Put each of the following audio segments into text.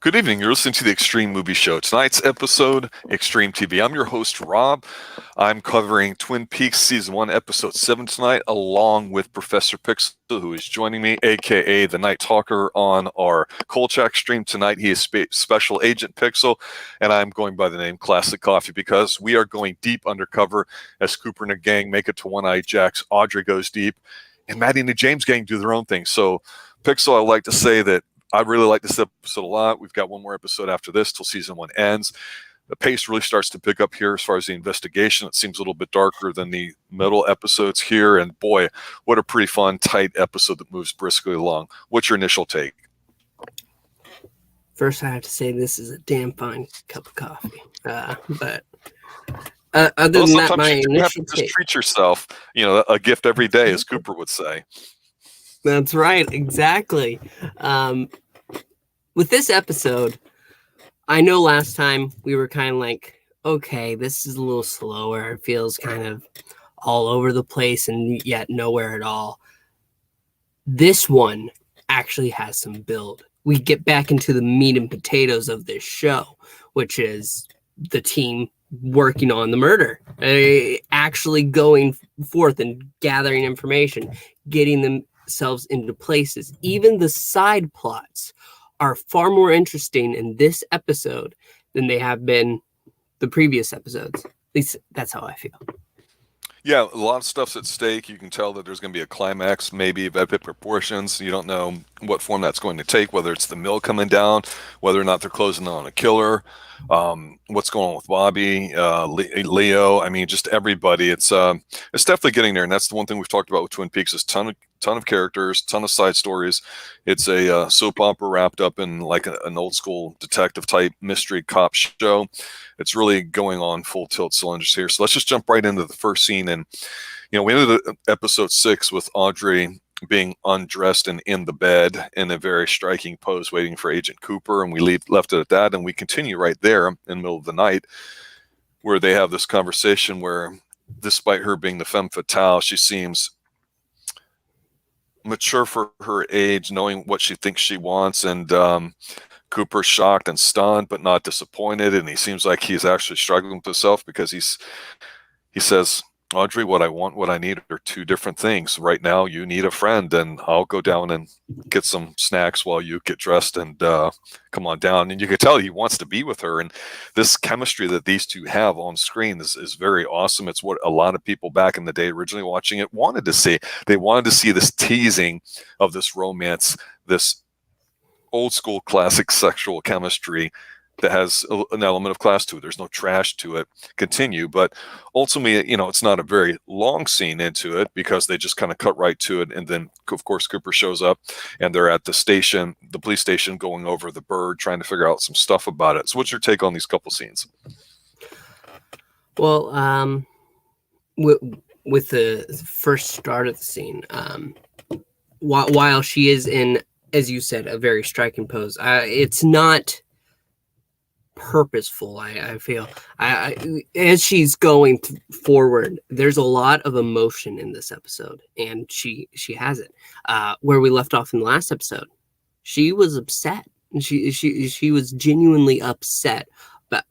Good evening. You're listening to the Xtreme Movie Show. Tonight's episode, Xtreme TV. I'm your host, Rob. I'm covering Twin Peaks Season 1, Episode 7 tonight, along with Professor Pixel, who is joining me, a.k.a. the Night Talker on our Kolchak stream tonight. He is Special Agent Pixel, and I'm going by the name Classic Coffee because we are going deep undercover as Cooper and the gang make it to One-Eye Jack's. Audrey goes deep, and Maddie and the James gang do their own thing. So, Pixel, I like to say that I really like this episode a lot. We've got one more episode after this till season 1 ends. The pace really starts to pick up here as far as the investigation. It seems a little bit darker than the middle episodes here. And boy, what a pretty fun, tight episode that moves briskly along. What's your initial take? First, I have to say this is a damn fine cup of coffee. But other than that, my initial you have to just treat yourself. You know, a gift every day, as Cooper would say. That's right, exactly. With this episode, I know last time we were kind of like, okay, this is a little slower. It feels kind of all over the place and yet nowhere at all. This one actually has some build. We get back into the meat and potatoes of this show, which is the team working on the murder, actually going forth and gathering information, getting themselves into places. Even the side plots are far more interesting in this episode than they have been the previous episodes. At least that's how I feel. Yeah, a lot of stuff's at stake. You can tell that there's going to be a climax, maybe of epic proportions. You don't know what form that's going to take, whether it's the mill coming down, whether or not they're closing on a killer, what's going on with Bobby, Leo. I mean, just everybody. It's definitely getting there, and that's the one thing we've talked about with Twin Peaks is ton of characters, ton of side stories. It's a soap opera wrapped up in like an old school detective type mystery cop show. It's really going on full tilt cylinders here. So let's just jump right into the first scene. And, you know, we ended episode 6 with Audrey being undressed and in the bed in a very striking pose waiting for Agent Cooper. And we left it at that. And we continue right there in the middle of the night where they have this conversation where, despite her being the femme fatale, she seems mature for her age, knowing what she thinks she wants. And Cooper's shocked and stunned, but not disappointed. And he seems like he's actually struggling with himself because he says, Audrey, what I want, what I need are two different things. Right now, you need a friend, and I'll go down and get some snacks while you get dressed and come on down. And you can tell he wants to be with her. And this chemistry that these two have on screen is very awesome. It's what a lot of people back in the day originally watching it wanted to see. They wanted to see this teasing of this romance, this old school classic sexual chemistry that has an element of class to it. There's no trash to it. Continue, but ultimately, you know, it's not a very long scene into it because they just kind of cut right to it. And then, of course, Cooper shows up and they're at the station, the police station, going over the bird, trying to figure out some stuff about it. So what's your take on these couple scenes? Well, with the first start of the scene, while she is in, as you said, a very striking pose, it's not purposeful. I feel as she's going forward, there's a lot of emotion in this episode, and she has it. Where we left off in the last episode, she was upset, and she was genuinely upset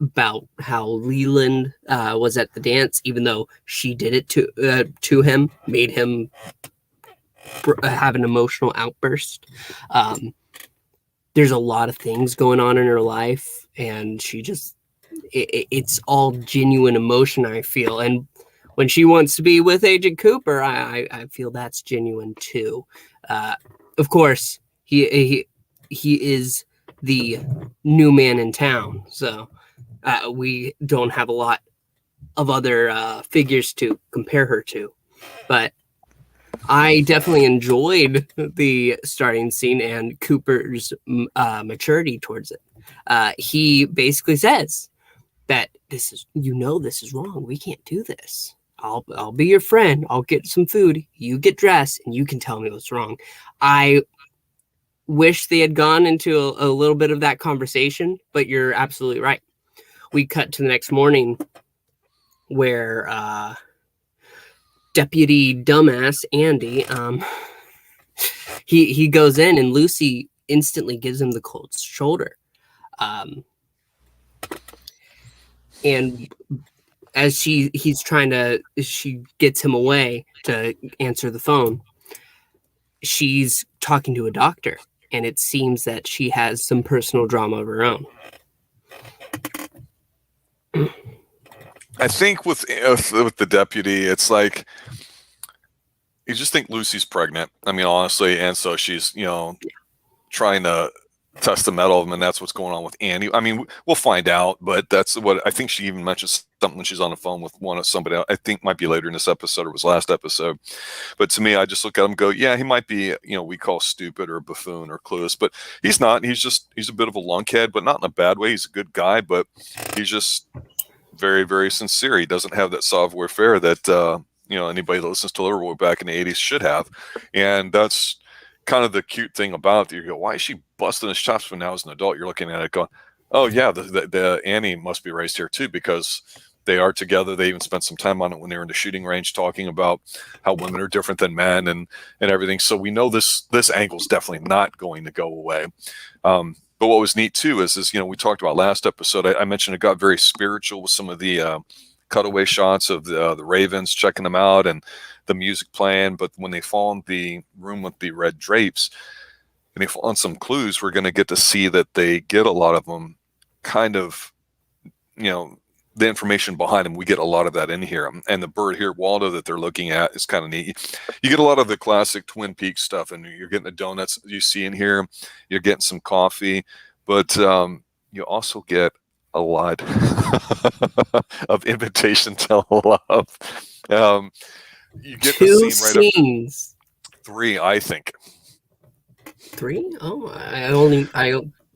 about how Leland was at the dance, even though she did it to him, made him have an emotional outburst. There's a lot of things going on in her life, and she just, it's all genuine emotion, I feel. And when she wants to be with Agent Cooper, I feel that's genuine too. Of course, he is the new man in town, so we don't have a lot of other figures to compare her to. But I definitely enjoyed the starting scene and Cooper's maturity towards it. He basically says that this is wrong. We can't do this. I'll be your friend. I'll get some food. You get dressed, and you can tell me what's wrong. I wish they had gone into a little bit of that conversation, but you're absolutely right. We cut to the next morning where Deputy Dumbass Andy, he goes in, and Lucy instantly gives him the cold shoulder. And as she gets him away to answer the phone, she's talking to a doctor, and it seems that she has some personal drama of her own. I think with the deputy, it's like you just think Lucy's pregnant. I mean, honestly, and so she's trying to test the metal of him, and that's what's going on with Annie. I mean, we'll find out, but that's what I think. She even mentions something when she's on the phone with somebody else. I think might be later in this episode or was last episode. But to me, I just look at him and go, yeah, he might be, we call stupid or a buffoon or clueless, but he's not. He's a bit of a lunkhead, but not in a bad way. He's a good guy, but he's just very, very sincere. He doesn't have that savoir faire that anybody that listens to Liverpool back in the 80s should have, and that's kind of the cute thing about it. You go, why is she busting his chops when now as an adult? You're looking at it going, oh yeah, the Annie must be raised here too, because they are together. They even spent some time on it when they were in the shooting range talking about how women are different than men and everything. So we know this angle is definitely not going to go away. But what was neat too is we talked about last episode. I mentioned it got very spiritual with some of the cutaway shots of the ravens checking them out and the music playing. But when they fall in the room with the red drapes and they fall on some clues, we're going to get to see that they get a lot of them kind of, the information behind them. We get a lot of that in here. And the bird here, Waldo, that they're looking at is kind of neat. You get a lot of the classic Twin Peaks stuff, and you're getting the donuts you see in here. You're getting some coffee, but you also get a lot of invitation to love. You get Two the scene right scenes. Up 3, I think. 3? Oh, I only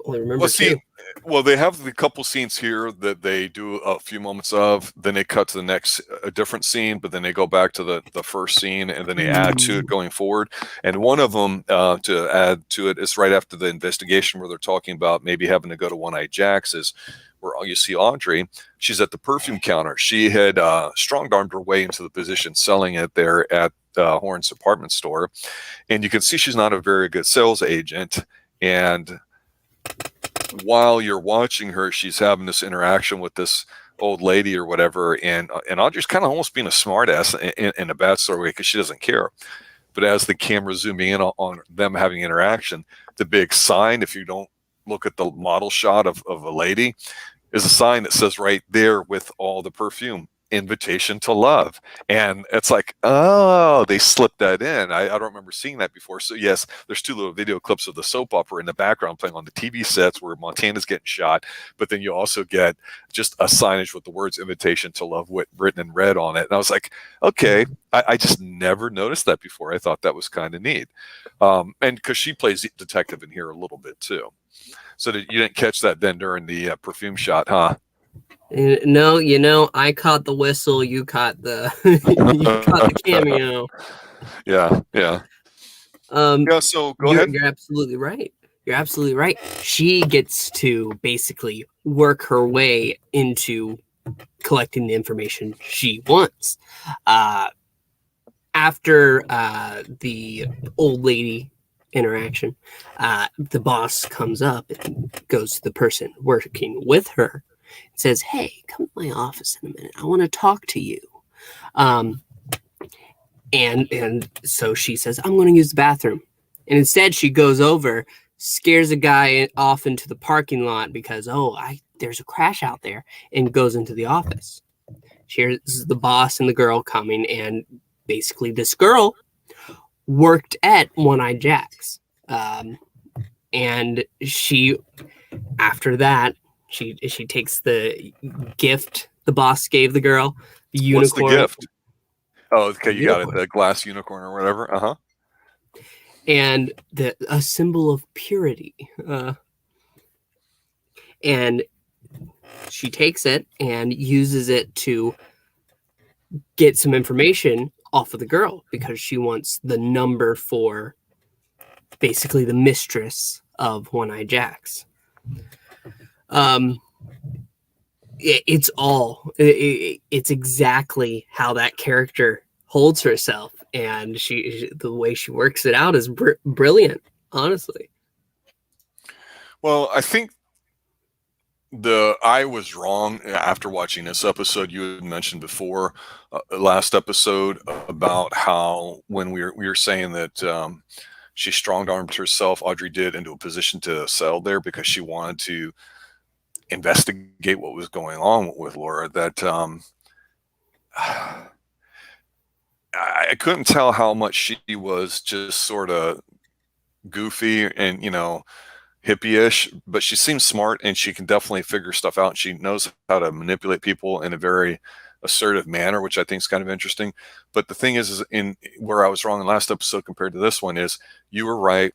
remember 2. Well, they have the couple scenes here that they do a few moments of, then they cut to the next, a different scene, but then they go back to the first scene, and then they add to it going forward. And one of them to add to it is right after the investigation where they're talking about maybe having to go to One-Eyed Jack's, is where you see Audrey. She's at the perfume counter. She had strong-armed her way into the position selling it there at Horn's department store. And you can see she's not a very good sales agent. And while you're watching her, she's having this interaction with this old lady or whatever, and Audrey's kind of almost being a smartass in a bad sort of way because she doesn't care. But as the camera's zooming in on them having interaction, the big sign, if you don't look at the model shot of a lady, is a sign that says right there with all the perfume, invitation to love. And it's like, oh, they slipped that in. I don't remember seeing that before. So yes, there's 2 little video clips of the soap opera in the background playing on the TV sets where Montana's getting shot, but then you also get just a signage with the words invitation to love written in red on it. And I was like, okay, I just never noticed that before. I thought that was kind of neat. And because she plays detective in here a little bit too. So you didn't catch that then during the perfume shot, huh? No, I caught the whistle. You caught the cameo. Yeah. Yeah. So go ahead. You're absolutely right. You're absolutely right. She gets to basically work her way into collecting the information she wants. After the old lady interaction, the boss comes up and goes to the person working with her. Says, hey, come to my office in a minute. I want to talk to you. And so she says, I'm going to use the bathroom. And instead she goes over, scares a guy off into the parking lot because, there's a crash out there, and goes into the office. Here's the boss and the girl coming, and basically this girl worked at One-Eyed Jack's. And she, after that, she takes the gift the boss gave the girl, the unicorn. What's the gift? Oh, okay, you got it. The glass unicorn or whatever. Uh-huh. And a symbol of purity. And she takes it and uses it to get some information off of the girl because she wants the number for basically the mistress of One-Eyed Jack's. It's exactly how that character holds herself, and the way she works it out is brilliant, honestly. Well, I think I was wrong after watching this episode. You had mentioned before, last episode, about how when we were saying that she strong armed herself, Audrey did, into a position to settle there because she wanted to investigate what was going on with Laura. That I couldn't tell how much she was just sort of goofy and, hippie-ish, but she seems smart and she can definitely figure stuff out. And she knows how to manipulate people in a very assertive manner, which I think is kind of interesting. But the thing is in where I was wrong in the last episode compared to this one is you were right.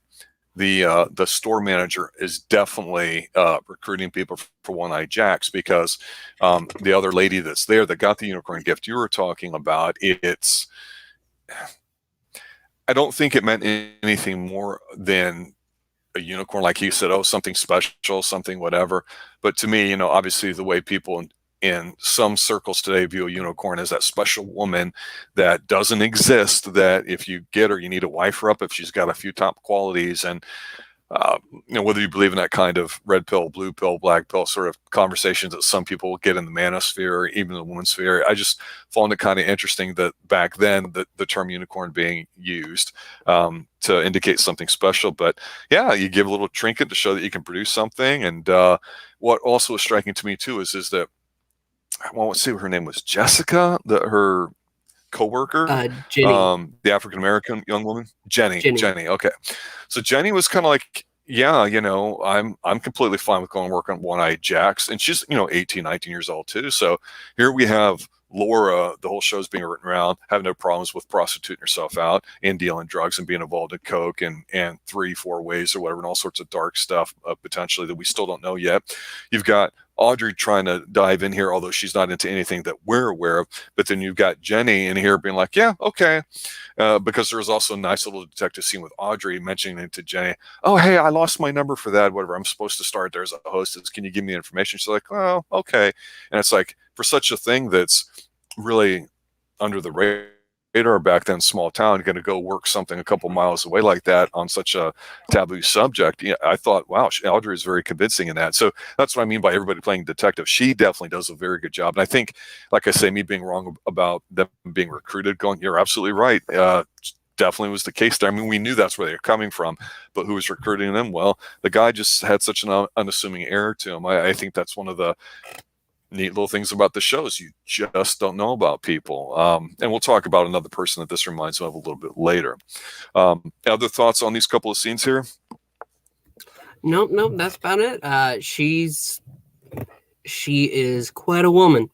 The store manager is definitely recruiting people for One-Eye Jacks, because the other lady that's there that got the unicorn gift you were talking about, I don't think it meant anything more than a unicorn, like you said, oh, something special, something whatever. But to me, obviously the way people in some circles today view a unicorn as that special woman that doesn't exist, that if you get her, you need to wife her up if she's got a few top qualities. And whether you believe in that kind of red pill, blue pill, black pill sort of conversations that some people will get in the manosphere or even the woman's sphere, I just found it kind of interesting that back then the term unicorn being used to indicate something special. But yeah, you give a little trinket to show that you can produce something. And what also was striking to me too is that, well, let's see what her name was, Jessica, her coworker, Jenny. the African American young woman, Jenny. Okay, so Jenny was kind of like, yeah, I'm completely fine with going to work on One-Eye Jacks, and she's 18, 19 years old too. So here we have Laura. The whole show's being written around, have no problems with prostituting herself out and dealing drugs and being involved in coke and 3-4 ways or whatever, and all sorts of dark stuff potentially that we still don't know yet. You've got Audrey trying to dive in here, although she's not into anything that we're aware of. But then you've got Jenny in here being like, yeah, okay. Because there was also a nice little detective scene with Audrey mentioning it to Jenny. Oh, hey, I lost my number for that. Whatever. I'm supposed to start there as a hostess. Can you give me information? She's like, oh, okay. And it's like, for such a thing that's really under the radar back then, small town, going to go work something a couple miles away like that on such a taboo subject. I thought, wow, Audrey is very convincing in that. So that's what I mean by everybody playing detective. She definitely does a very good job. And I think, like I say, me being wrong about them being recruited, going, you're absolutely right. Definitely was the case there. I mean, we knew that's where they were coming from, but who was recruiting them? Well, the guy just had such an unassuming air to him. I think that's one of the neat little things about the shows. You just don't know about people. And we'll talk about another person that this reminds me of a little bit later. Other thoughts on these couple of scenes here? Nope, that's about it. She is quite a woman.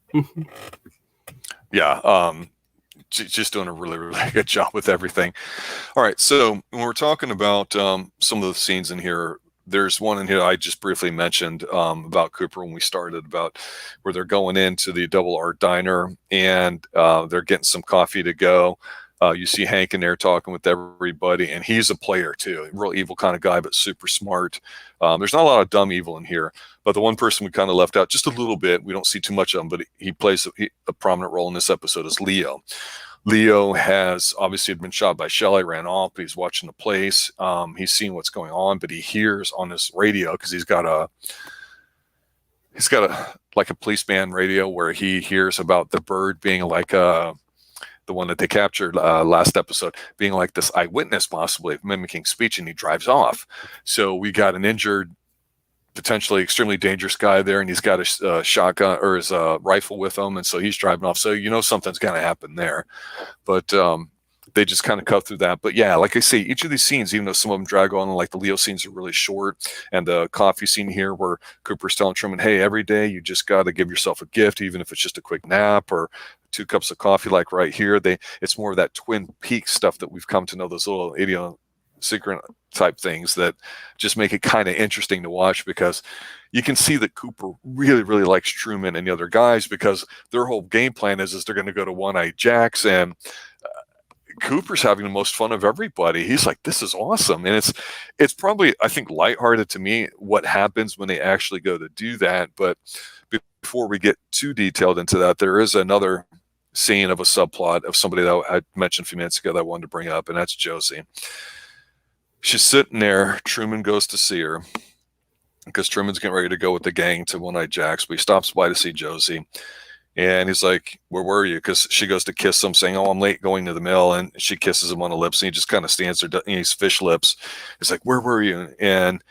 Yeah, she's just doing a really, really good job with everything. All right, so when we're talking about some of the scenes in here, there's one in here I just briefly mentioned about Cooper when we started, about where they're going into the Double R Diner and they're getting some coffee to go. You see Hank in there talking with everybody, and he's a player too, a real evil kind of guy, but super smart. There's not a lot of dumb evil in here, but the one person we kind of left out just a little bit, we don't see too much of him, but he plays a prominent role in this episode, is Leo. Leo has obviously been shot by Shelley, ran off, but he's watching the place. He's seeing what's going on, but he hears on his radio, because he's got a like a policeman radio where he hears about the bird being like the one that they captured last episode, being like this eyewitness, possibly mimicking speech, and he drives off. So we got an injured, potentially extremely dangerous guy there, and he's got a shotgun or his rifle with him, and so he's driving off. So something's going to happen there, but they just kind of cut through that. But yeah, like I say, each of these scenes, even though some of them drag on, like the Leo scenes are really short, and the coffee scene here where Cooper's telling Truman, hey, every day you just got to give yourself a gift, even if it's just a quick nap or 2 cups of coffee, like right here. It's more of that Twin Peaks stuff that we've come to know, those little idiosyncratic type things that just make it kind of interesting to watch, because you can see that Cooper really, really likes Truman and the other guys, because their whole game plan is they're going to go to One-Eye Jacks, and Cooper's having the most fun of everybody. He's like, this is awesome. And it's probably, I think, lighthearted to me what happens when they actually go to do that. But before we get too detailed into that, there is another scene of a subplot of somebody that I mentioned a few minutes ago that I wanted to bring up, and that's Josie. She's sitting there. Truman goes to see her, because Truman's getting ready to go with the gang to One-Eyed Jack's, but he stops by to see Josie. And he's like, where were you? Because she goes to kiss him, saying, oh, I'm late going to the mill. And she kisses him on the lips, and he just kind of stands there, he's fish lips. He's like, where were you? And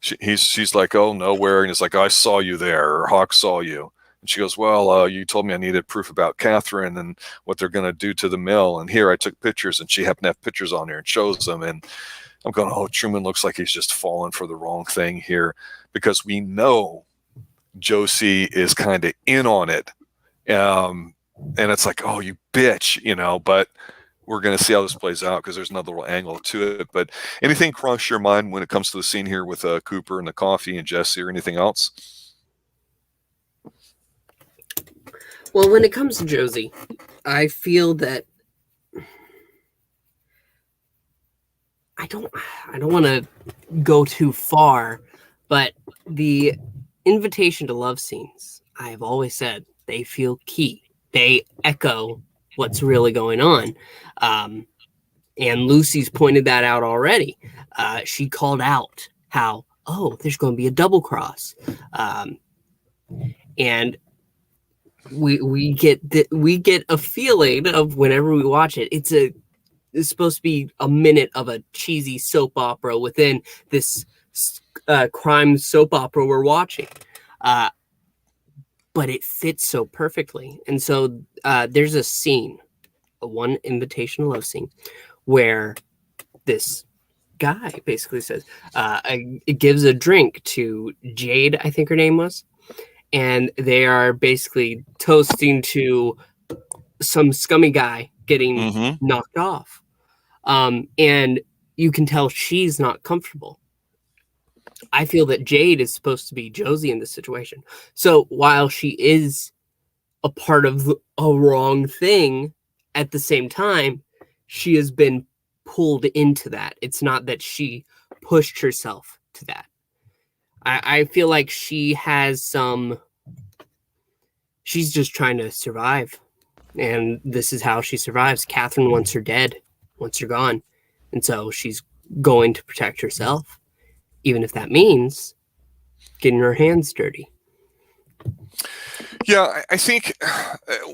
she's like, oh, nowhere. And he's like, I saw you there, or Hawk saw you. And she goes, well, you told me I needed proof about Catherine and what they're going to do to the mill. And here I took pictures, and she happened to have pictures on there and shows them. And I'm going, oh, Truman looks like he's just fallen for the wrong thing here, because we know Josie is kind of in on it. And it's like, oh, you bitch, but we're going to see how this plays out, because there's another little angle to it. But anything cross your mind when it comes to the scene here with Cooper and the coffee and Jesse, or anything else? Well, when it comes to Josie, I feel that I don't want to go too far, but the invitation to love scenes, I've always said, they feel key. They echo what's really going on. And Lucy's pointed that out already. She called out how, oh, there's going to be a double cross. And we get a feeling of, whenever we watch it, it's supposed to be a minute of a cheesy soap opera within this crime soap opera we're watching. But it fits so perfectly. And so there's a scene, one invitational love scene, where this guy basically says, it gives a drink to Jade, I think her name was. And they are basically toasting to some scummy guy getting knocked off. And you can tell she's not comfortable. I feel that Jade is supposed to be Josie in this situation. So while she is a part of a wrong thing, at the same time, she has been pulled into that. It's not that she pushed herself to that. I feel like she has she's just trying to survive. And this is how she survives. Catherine wants her dead, wants her gone. And so she's going to protect herself, even if that means getting her hands dirty. Yeah, I think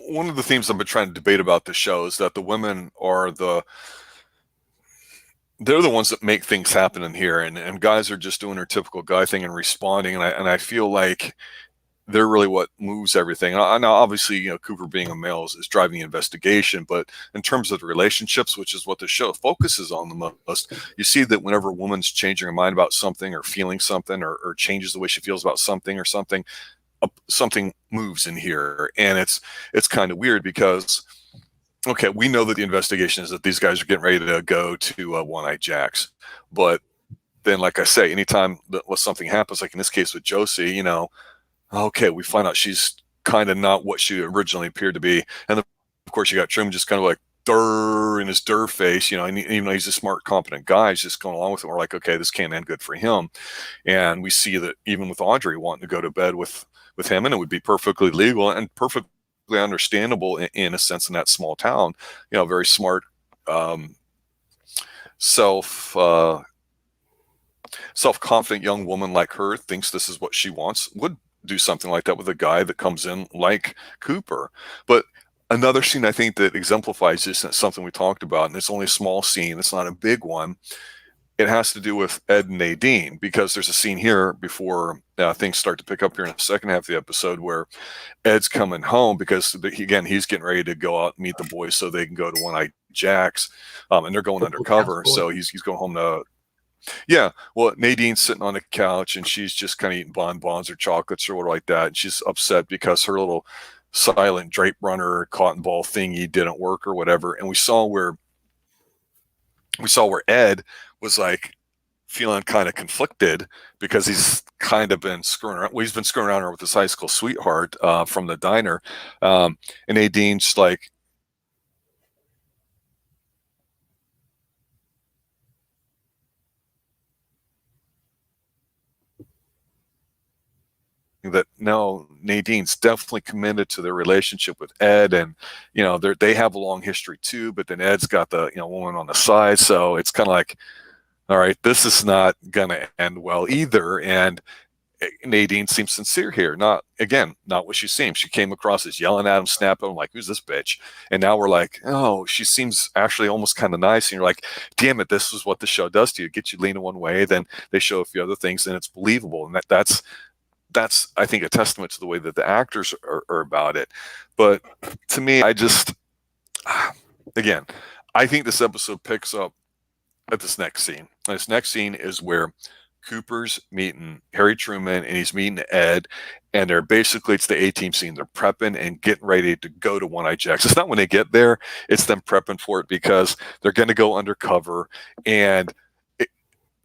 one of the themes I've been trying to debate about the show is that the women are they're the ones that make things happen in here, and guys are just doing their typical guy thing and responding, and I feel like they're really what moves everything. Now, obviously, Cooper being a male is driving the investigation, but in terms of the relationships, which is what the show focuses on the most, you see that whenever a woman's changing her mind about something, or feeling something, or changes the way she feels about something or something, something moves in here. And it's kind of weird, because okay, we know that the investigation is that these guys are getting ready to go to One-Eyed Jack's, but then, like I say, anytime that something happens, like in this case with Josie, okay, we find out she's kind of not what she originally appeared to be. And then, of course, you got Truman just kind of like durr in his durr face, and even though he's a smart, competent guy, he's just going along with it. We're like, okay, this can't end good for him. And we see that even with Audrey wanting to go to bed with him, and it would be perfectly legal and perfectly understandable in a sense in that small town, very smart, self-confident young woman like her thinks this is what she wants, would do something like that with a guy that comes in like Cooper. But another scene I think that exemplifies this, and it's something we talked about, and it's only a small scene, it's not a big one. It has to do with Ed and Nadine, because there's a scene here before things start to pick up here in the second half of the episode, where Ed's coming home because, again, he's getting ready to go out and meet the boys so they can go to One-Eyed Jack's, and they're going undercover. So he's going home to, yeah, well, Nadine's sitting on the couch, and she's just kind of eating bonbons or chocolates or whatever like that. And she's upset because her little silent drape runner cotton ball thingy didn't work or whatever. And we saw where Ed was like feeling kind of conflicted, because he's kind of been screwing around. Well, he's been screwing around with his high school sweetheart from the diner. And Nadine's like, that no, Nadine's definitely committed to their relationship with Ed, and they have a long history too, but then Ed's got the woman on the side, so it's kind of like, all right, this is not gonna end well either. And Nadine seems sincere here. Not what she seems. She came across as yelling at him, snapping him like, who's this bitch? And now we're like, oh, she seems actually almost kind of nice. And you're like, damn it, this is what the show does to you. Get you leaning one way, then they show a few other things, and it's believable. And that's I think a testament to the way that the actors are about it. But to me, I think this episode picks up at this next scene. And this next scene is where Cooper's meeting Harry Truman and he's meeting Ed, and they're basically, it's the A-team scene. They're prepping and getting ready to go to One Eye Jacks. It's not when they get there, it's them prepping for it because they're going to go undercover, and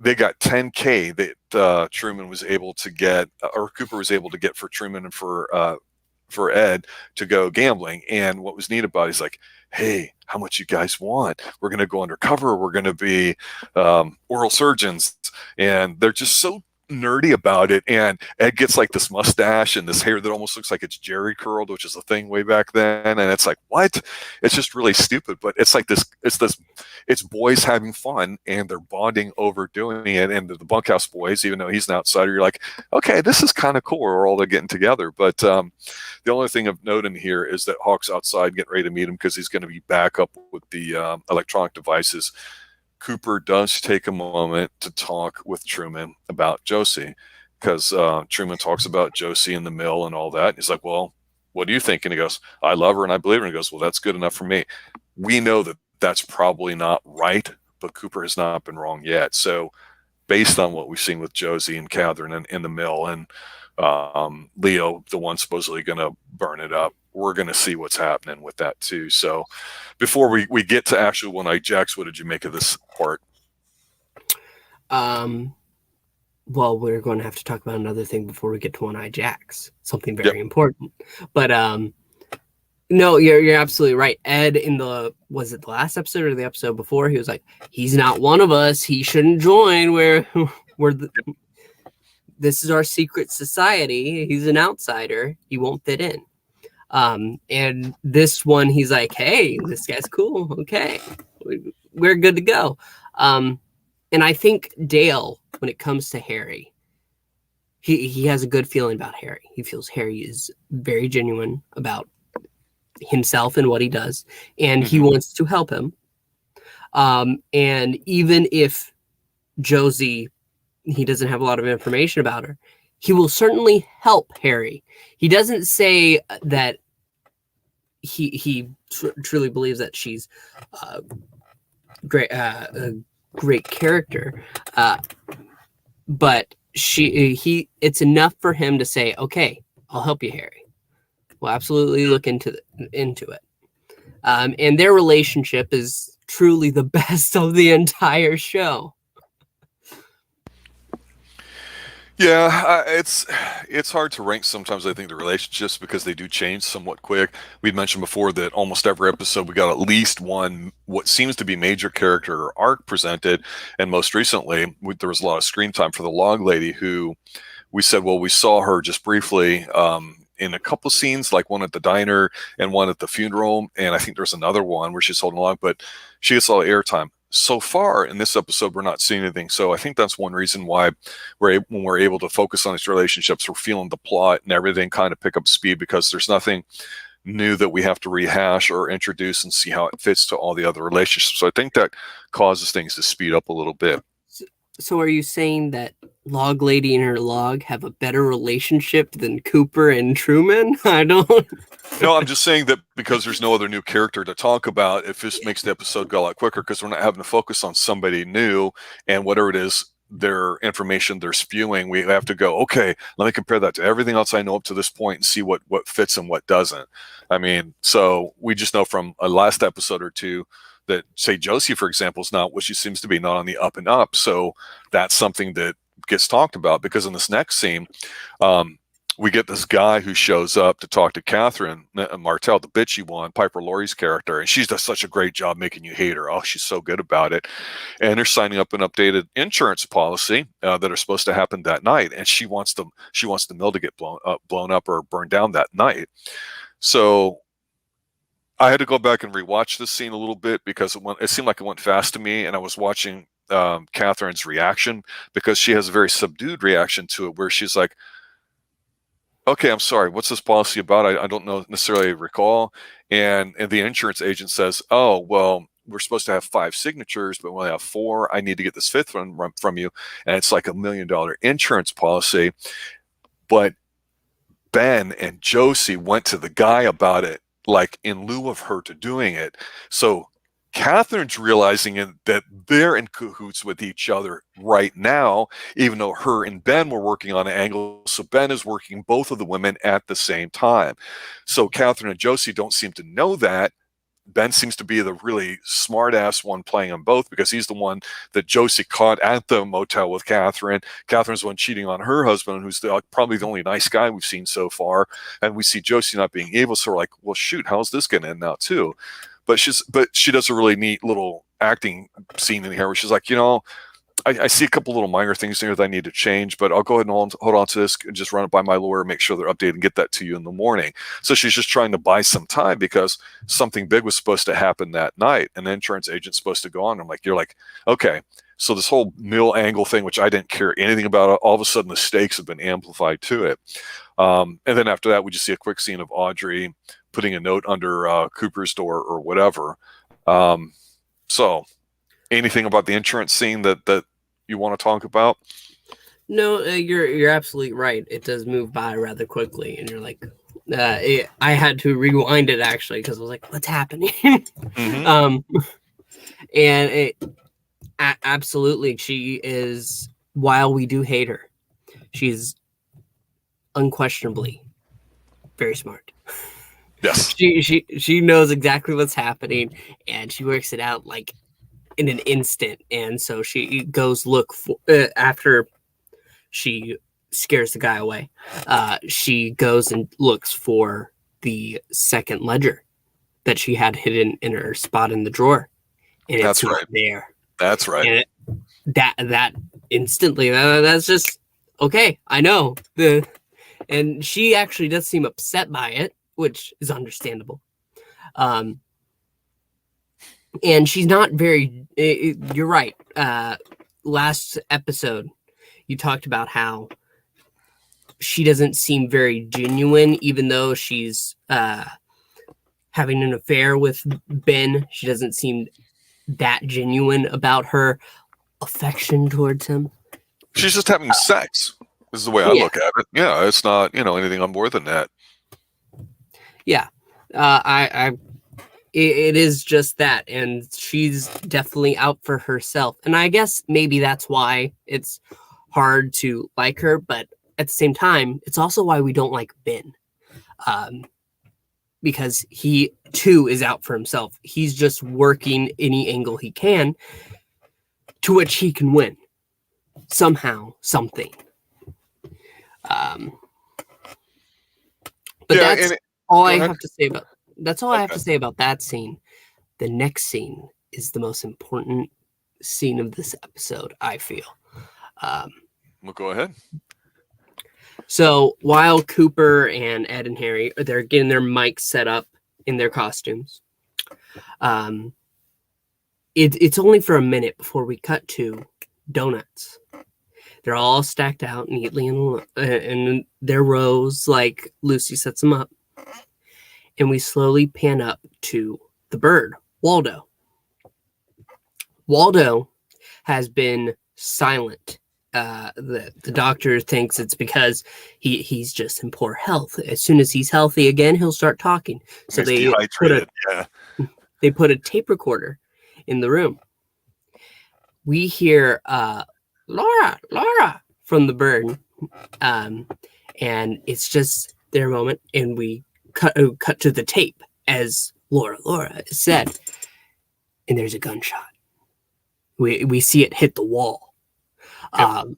they got $10K that Truman was able to get, or Cooper was able to get for Truman and for Ed to go gambling. And what was neat about it, he's like, hey, how much you guys want? We're going to go undercover. We're going to be oral surgeons. And they're just so nerdy about it. And Ed gets like this mustache and this hair that almost looks like it's Jerry curled, which is a thing way back then. And it's like, what? It's just really stupid. But it's like it's boys having fun, and they're bonding over doing it. And the Bunkhouse boys, even though he's an outsider, you're like, okay, this is kind of cool. We're all getting together. But the only thing of note in here is that Hawk's outside getting ready to meet him because he's going to be back up with the electronic devices. Cooper does take a moment to talk with Truman about Josie, because Truman talks about Josie in the mill and all that. He's like, well, what do you think? And he goes, I love her and I believe her. And he goes, well, that's good enough for me. We know that that's probably not right, but Cooper has not been wrong yet. So based on what we've seen with Josie and Catherine in the mill, and Leo, the one supposedly going to burn it up, we're going to see what's happening with that too. So before we get to actual One Eye Jacks, what did you make of this part? Well, we're going to have to talk about another thing before we get to One Eye Jacks, something very important. But no, you're absolutely right. Ed, was it the last episode or the episode before? He was like, he's not one of us. He shouldn't join. This is our secret society. He's an outsider. He won't fit in. And this one, he's like, hey, this guy's cool. Okay, we're good to go. And I think Dale, when it comes to Harry, he has a good feeling about Harry. He feels Harry is very genuine about himself and what he does, and he wants to help him. And even if Josie, he doesn't have a lot of information about her, he will certainly help Harry. He doesn't say that he truly believes that she's a great character, but it's enough for him to say, okay, I'll help you, Harry. We'll absolutely look into it. And their relationship is truly the best of the entire show. Yeah, it's hard to rank sometimes, I think, the relationships, because they do change somewhat quick. We'd mentioned before that almost every episode we got at least one what seems to be major character or arc presented, and most recently there was a lot of screen time for the log lady, who we said, well, we saw her just briefly in a couple scenes, like one at the diner and one at the funeral, and I think there's another one where she's holding a log, but she gets a lot of airtime. So far in this episode, we're not seeing anything. So I think that's one reason why when we're able to focus on these relationships, we're feeling the plot and everything kind of pick up speed, because there's nothing new that we have to rehash or introduce and see how it fits to all the other relationships. So I think that causes things to speed up a little bit. So are you saying that Log Lady and her log have a better relationship than Cooper and Truman? I don't... No, I'm just saying that because there's no other new character to talk about, it just makes the episode go a lot quicker, because we're not having to focus on somebody new and whatever it is, their information they're spewing. We have to go, okay, let me compare that to everything else I know up to this point and see what fits and what doesn't. I mean, so we just know from a last episode or two that, say, Josie, for example, is not what she seems to be, not on the up and up. So that's something that gets talked about, because in this next scene, we get this guy who shows up to talk to Catherine Martell, the bitchy one, Piper Laurie's character, and she's does such a great job making you hate her. Oh, she's so good about it. And they're signing up an updated insurance policy that are supposed to happen that night, and she wants the mill to get blown up or burned down that night. So I had to go back and rewatch this scene a little bit, because it seemed like it went fast to me, and I was watching Catherine's reaction, because she has a very subdued reaction to it, where she's like, okay, I'm sorry, what's this policy about? I don't know, necessarily recall. And the insurance agent says, oh, well, we're supposed to have 5 signatures, but we only have 4. I need to get this 5th one from you. And it's like $1 million insurance policy. But Ben and Josie went to the guy about it, like in lieu of her to doing it. So Catherine's realizing that they're in cahoots with each other right now, even though her and Ben were working on an angle. So Ben is working both of the women at the same time. So Catherine and Josie don't seem to know that. Ben seems to be the really smart-ass one playing them both, because he's the one that Josie caught at the motel with Catherine. Catherine's the one cheating on her husband, who's probably the only nice guy we've seen so far. And we see Josie not being able, so we're like, well, shoot, how's this going to end now too? But she does a really neat little acting scene in here where she's like, I see a couple little minor things here that I need to change, but I'll go ahead and hold on to this and just run it by my lawyer, make sure they're updated, and get that to you in the morning. So she's just trying to buy some time, because something big was supposed to happen that night. An insurance agent's supposed to go on. You're like, okay. So this whole mill angle thing, which I didn't care anything about, all of a sudden the stakes have been amplified to it. And then after that, we just see a quick scene of Audrey putting a note under Cooper's door or whatever. So anything about the insurance scene that you want to talk about? No, you're absolutely right. It does move by rather quickly, and you're like, I had to rewind it actually, because I was like, what's happening? Mm-hmm. And absolutely, she is. While we do hate her, she's unquestionably very smart. Yes. She knows exactly what's happening, and she works it out like in an instant. And so she goes look for, after she scares the guy away, she goes and looks for the second ledger that she had hidden in her spot in the drawer, and it's not there. That's right. And that instantly, that's just okay. I know and she actually does seem upset by it, which is understandable. And she's not very. You're right. Last episode, you talked about how she doesn't seem very genuine, even though she's having an affair with Ben. She doesn't seem that genuine about her affection towards him. She's just having sex. This is the way I look at it. Yeah, it's not, anything on more than that. Yeah, it is just that, and she's definitely out for herself. And I guess maybe that's why it's hard to like her, but at the same time, it's also why we don't like Ben. Because he too is out for himself. He's just working any angle he can to which he can win somehow, something. But that's all I have to say about. That's all I have to say about that scene. The next scene is the most important scene of this episode, I feel. Well, go ahead. So while Cooper and Ed and Harry, they're getting their mics set up in their costumes. It's only for a minute before we cut to donuts. They're all stacked out neatly in their rows, like Lucy sets them up. And we slowly pan up to the bird, Waldo. Waldo has been silent. The doctor thinks it's because he's just in poor health. As soon as he's healthy again, he'll start talking. So they put a tape recorder in the room. We hear Laura from the bird, and it's just their moment, and we cut to the tape as Laura is said, and there's a gunshot. We see it hit the wall. Yep.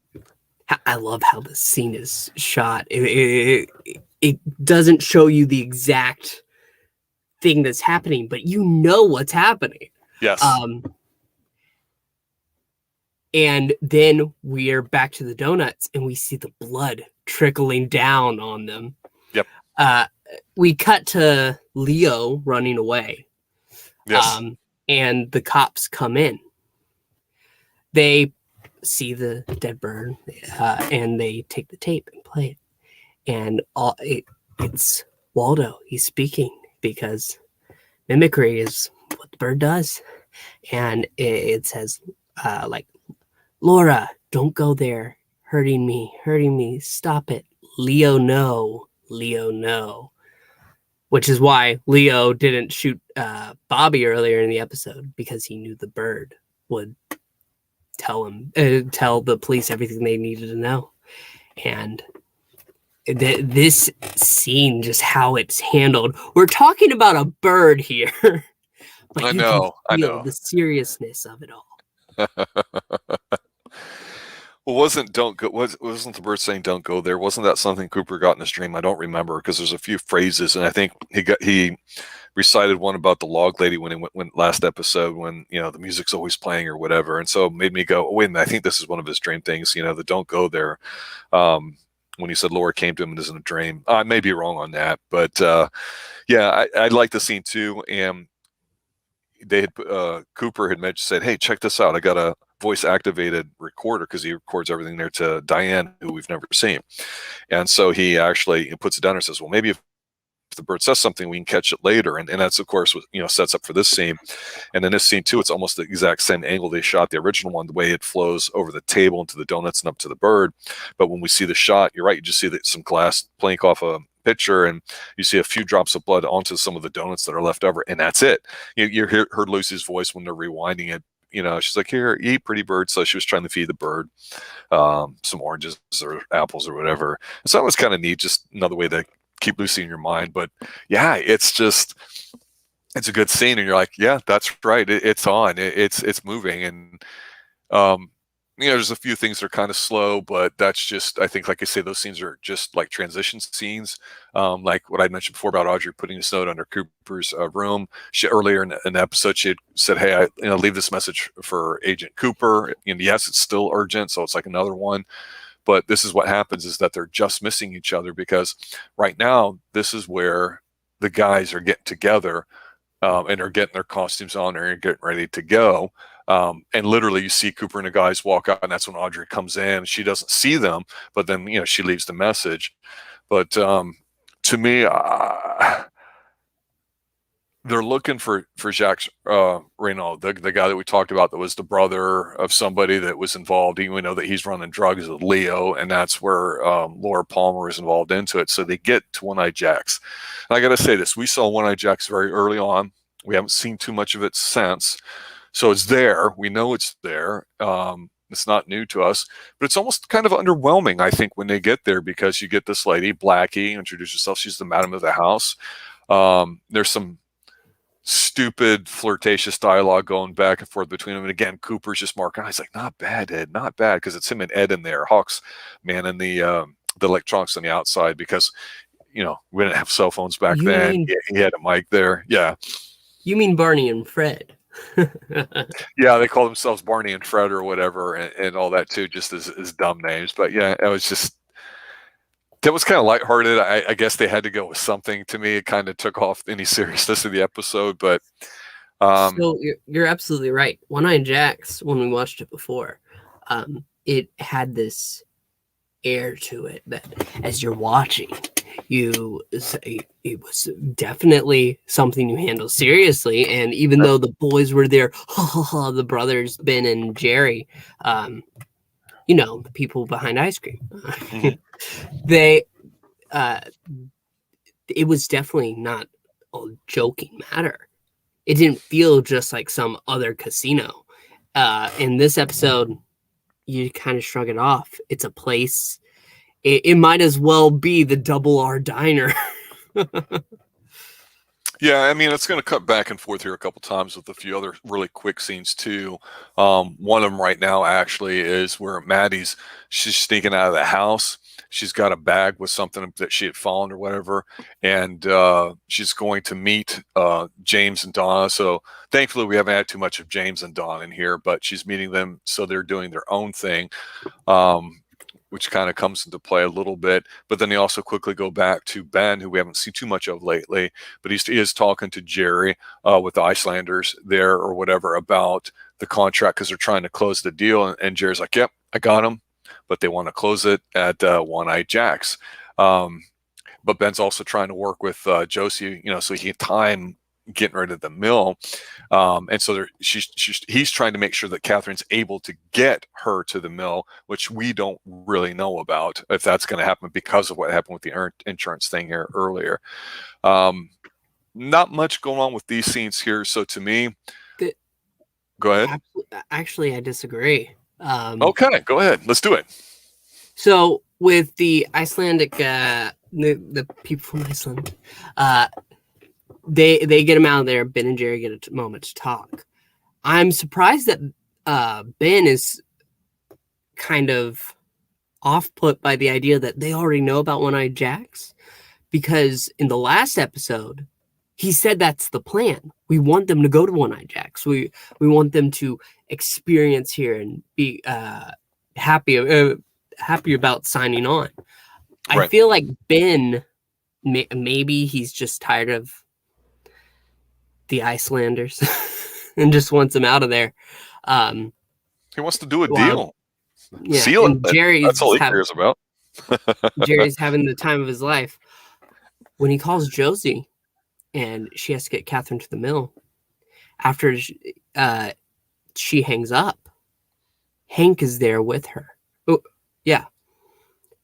I love how the scene is shot. It doesn't show you the exact thing that's happening, but you know what's happening. Yes. And then we are back to the donuts, and we see the blood trickling down on them. Yep. We cut to Leo running away. Yes. And the cops come in. They see the dead bird, and they take the tape and play it. And it's Waldo. He's speaking because mimicry is what the bird does. And it says, like, Laura, don't go there. Hurting me. Stop it. Leo, no. Which is why Leo didn't shoot Bobby earlier in the episode, because he knew the bird would tell the police everything they needed to know. And this scene, just how it's handled, we're talking about a bird here. But I know. the seriousness of it all. Well, wasn't the bird saying "don't go there"? Wasn't that something Cooper got in his dream? I don't remember, because there's a few phrases, and I think he recited one about the log lady when he went last episode, when the music's always playing or whatever, and so it made me go, oh, wait a minute, I think this is one of his dream things. The "don't go there." When he said Laura came to him and isn't a dream, I may be wrong on that, but yeah, I like the scene too, and they had Cooper had said, hey, check this out, I got a voice activated recorder, because he records everything there to Diane, who we've never seen. And so he actually puts it down and says, well, maybe if the bird says something, we can catch it later. And that's, of course, what sets up for this scene. And in this scene too, it's almost the exact same angle they shot the original one, the way it flows over the table into the donuts and up to the bird. But when we see the shot, you're right, you just see some glass plank off a pitcher, and you see a few drops of blood onto some of the donuts that are left over, and that's it. You heard Lucy's voice when they're rewinding it. She's like, here, eat, pretty bird. So she was trying to feed the bird some oranges or apples or whatever. So that was kind of neat, just another way to keep Lucy in your mind. But yeah, it's a good scene, and you're like, yeah, that's right, it's on, it's moving. And there's a few things that are kind of slow, but that's just, I think, like I say, those scenes are just like transition scenes. Like what I mentioned before about Audrey putting this note under Cooper's room. Earlier in the episode, she had said, hey, I leave this message for Agent Cooper. And yes, it's still urgent, so it's like another one. But this is what happens, is that they're just missing each other, because right now, this is where the guys are getting together and are getting their costumes on and getting ready to go. And literally you see Cooper and the guys walk out, and that's when Audrey comes in. She doesn't see them, but then, she leaves the message. But to me, they're looking for Jacques Renault, the guy that we talked about, that was the brother of somebody that was involved. We know that he's running drugs with Leo, and that's where Laura Palmer is involved into it. So they get to One-Eyed Jacks. And I got to say this, we saw One-Eyed Jacks very early on. We haven't seen too much of it since. So it's there. We know it's there. It's not new to us, but it's almost kind of underwhelming, I think, when they get there, because you get this lady, Blackie, introduce herself. She's the madam of the house. There's some stupid flirtatious dialogue going back and forth between them. And again, Cooper's just marking, he's like, not bad, Ed, not bad. Because it's him and Ed in there, Hawk's man, and the electronics on the outside, because, we didn't have cell phones back then. He had a mic there. Yeah. You mean Barney and Fred? Yeah, they call themselves Barney and Fred or whatever, and all that too, just as dumb names. But yeah, that was kind of lighthearted. I guess they had to go with something. To me, it kind of took off any seriousness of the episode. But so you're absolutely right. One-Eyed Jacks, when we watched it before, it had this air to it that as you're watching, it was definitely something you handle seriously. And even though the boys were there, the brothers Ben and Jerry, the people behind ice cream, they it was definitely not a joking matter. It didn't feel just like some other casino. In this episode, you kind of shrug it off. It's a place. It might as well be the Double R Diner. Yeah, I mean, it's going to cut back and forth here a couple times with a few other really quick scenes too. One of them right now actually is where she's sneaking out of the house. She's got a bag with something that she had found or whatever, and she's going to meet James and Donna. So thankfully we haven't had too much of James and Donna in here, but she's meeting them, so they're doing their own thing. Which kind of comes into play a little bit. But then they also quickly go back to Ben, who we haven't seen too much of lately, but he is talking to Jerry with the Icelanders there or whatever about the contract because they're trying to close the deal. And Jerry's like, "Yep, I got him," but they want to close it at One-Eyed Jack's. But Ben's also trying to work with Josie, so he can time getting rid of the mill. And so he's trying to make sure that Catherine's able to get her to the mill, which we don't really know about if that's going to happen because of what happened with the insurance thing here earlier. Not much going on with these scenes here. So to me, go ahead. Actually, I disagree. Okay, go ahead. Let's do it. So with the Icelandic, the people from Iceland, they get him out of there. Ben and Jerry get a moment to talk. I'm surprised that Ben is kind of off-put by the idea that they already know about One-Eyed Jack's, because in the last episode, he said that's the plan. We want them to go to One-Eyed Jack's. We want them to experience here and be happy about signing on. Right. I feel like Ben, maybe he's just tired of the Icelanders and just wants them out of there. He wants to do a deal. Yeah, Seal and it. That's all he cares about. Jerry's having the time of his life. When he calls Josie and she has to get Catherine to the mill, after she hangs up, Hank is there with her. Oh, yeah.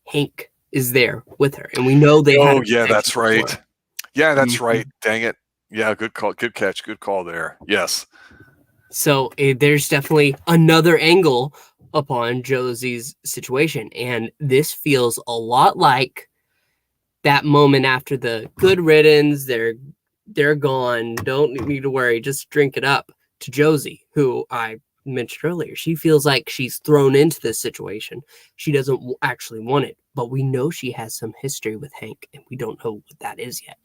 Hank is there with her. And we know they that's right. Before. Yeah, that's right. Dang it. Yeah, good call. Good catch. Good call there. Yes. So there's definitely another angle upon Josie's situation. And this feels a lot like that moment after the good riddance, they're gone, don't need to worry, just drink it up, to Josie, who I mentioned earlier. She feels like she's thrown into this situation. She doesn't actually want it, but we know she has some history with Hank, and we don't know what that is yet.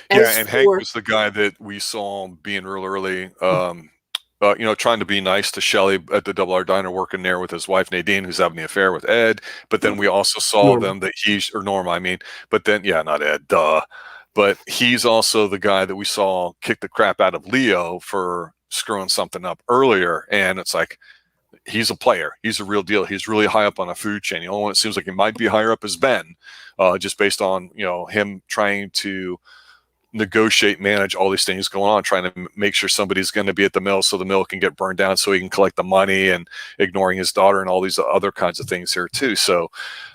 Hank was the guy that we saw being real early, trying to be nice to Shelley at the Double R Diner, working there with his wife Nadine, who's having the affair with Ed. But then we also saw Norma, I mean. But then, not Ed, duh. But he's also the guy that we saw kick the crap out of Leo for screwing something up earlier. And it's like, he's a player. He's a real deal. He's really high up on a food chain. The only one it seems like he might be higher up is Ben, just based on, him trying to negotiate, manage all these things going on, trying to make sure somebody's going to be at the mill so the mill can get burned down so he can collect the money, and ignoring his daughter and all these other kinds of things here too. So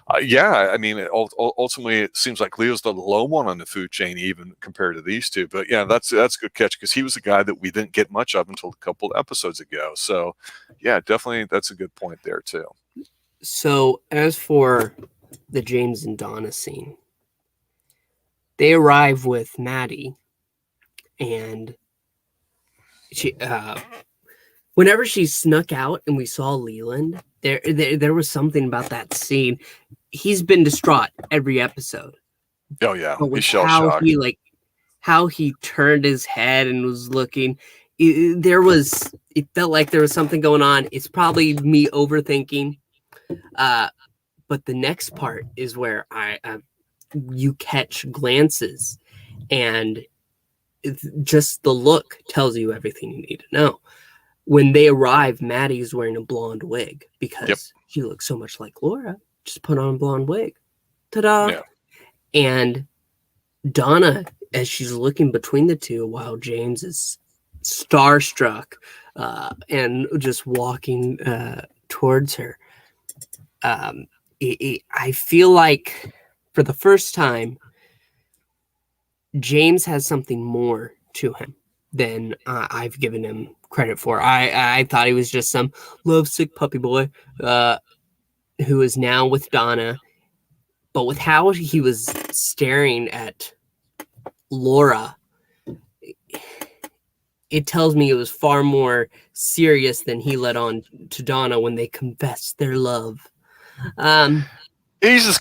I mean, ultimately it seems like Leo's the low one on the food chain even compared to these two. But that's a good catch, because he was a guy that we didn't get much of until a couple of episodes ago. So definitely that's a good point there too. So as for the James and Donna scene, they arrive with Maddie, and she, whenever she snuck out and we saw Leland, there was something about that scene. He's been distraught every episode. Oh yeah, he's shell-shocked. How he turned his head and was looking. It felt like there was something going on. It's probably me overthinking. But the next part is where you catch glances, and just the look tells you everything you need to know. When they arrive, Maddie's wearing a blonde wig because she looks so much like Laura. Just put on a blonde wig. Ta-da! Yeah. And Donna, as she's looking between the two while James is starstruck and just walking towards her, I feel like for the first time, James has something more to him than I've given him credit for. I thought he was just some lovesick puppy boy who is now with Donna. But with how he was staring at Laura, it tells me it was far more serious than he let on to Donna when they confessed their love. He's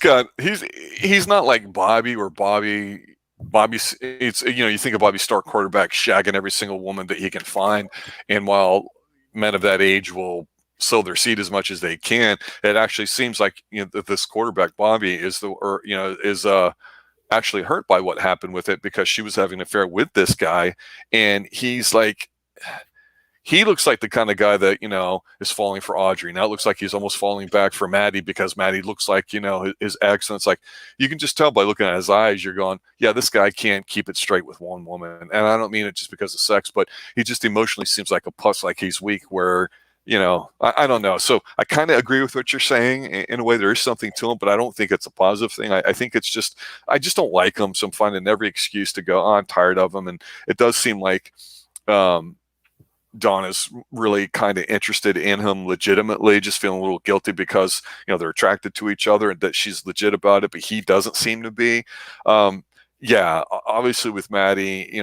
not like Bobby, where Bobby's, it's, you think of Bobby Stark, quarterback, shagging every single woman that he can find. And while men of that age will sow their seed as much as they can, it actually seems like that this quarterback Bobby is actually hurt by what happened with it, because she was having an affair with this guy, and he's like, he looks like the kind of guy that, is falling for Audrey. Now it looks like he's almost falling back for Maddie because Maddie looks like, his ex. And it's like, you can just tell by looking at his eyes, you're going, yeah, this guy can't keep it straight with one woman. And I don't mean it just because of sex, but he just emotionally seems like a puss, like he's weak, where, I don't know. So I kind of agree with what you're saying. In a way, there is something to him, but I don't think it's a positive thing. I think it's just, I just don't like him. So I'm finding every excuse to go, I'm tired of him. And it does seem like, Donna's really kind of interested in him legitimately, just feeling a little guilty because, they're attracted to each other and that she's legit about it, but he doesn't seem to be. Yeah, obviously with Maddie,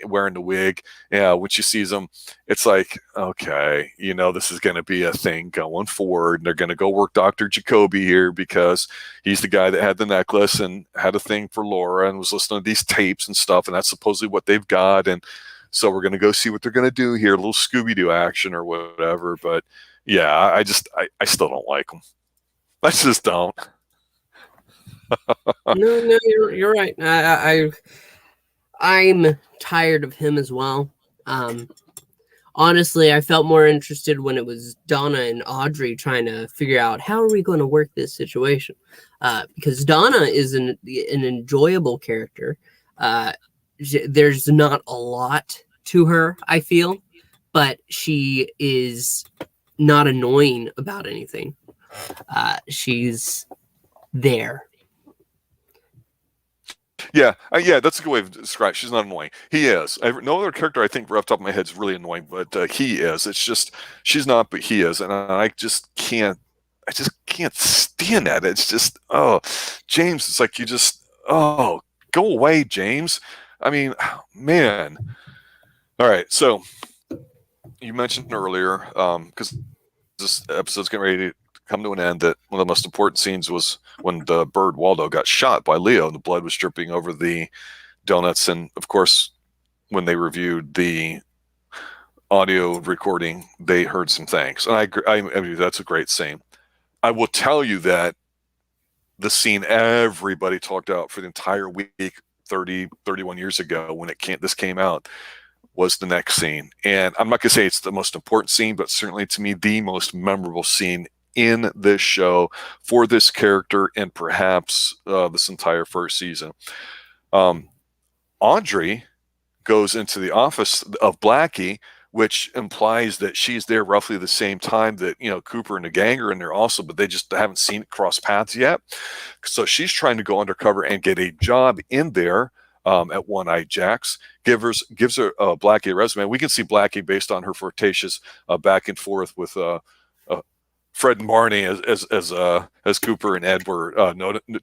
wearing the wig, when she sees him, it's like, okay, this is going to be a thing going forward. And they're going to go work Dr. Jacoby here because he's the guy that had the necklace and had a thing for Laura and was listening to these tapes and stuff. And that's supposedly what they've got. And so we're going to go see what they're going to do here, a little Scooby-Doo action or whatever. But yeah, I still don't like them. I just don't. No, you're right. I'm tired of him as well. Honestly, I felt more interested when it was Donna and Audrey trying to figure out how are we going to work this situation. Because Donna is an enjoyable character. There's not a lot to her, I feel, but she is not annoying about anything. She's there. Yeah, that's a good way of describing. She's not annoying. He is. No other character I think off the top of my head is really annoying, but he is. It's just she's not, but he is, and I just can't stand that. It's just James. It's like you just go away, James. I mean, man. All right, so you mentioned earlier, because this episode's getting ready to come to an end, that one of the most important scenes was when the bird Waldo got shot by Leo and the blood was dripping over the donuts. And of course, when they reviewed the audio recording, they heard some things. And I mean, that's a great scene. I will tell you that the scene everybody talked about for the entire week 31 years ago when this came out was the next scene. And I'm not going to say it's the most important scene, but certainly to me, the most memorable scene in this show for this character and perhaps this entire first season. Audrey goes into the office of Blackie, which implies that she's there roughly the same time that, Cooper and the gang are in there also, but they just haven't seen it cross paths yet. So she's trying to go undercover and get a job in there at One-Eyed Jack's. Gives her Blackie a resume. We can see Blackie based on her flirtatious back and forth with Fred and Barney as Cooper and Ed were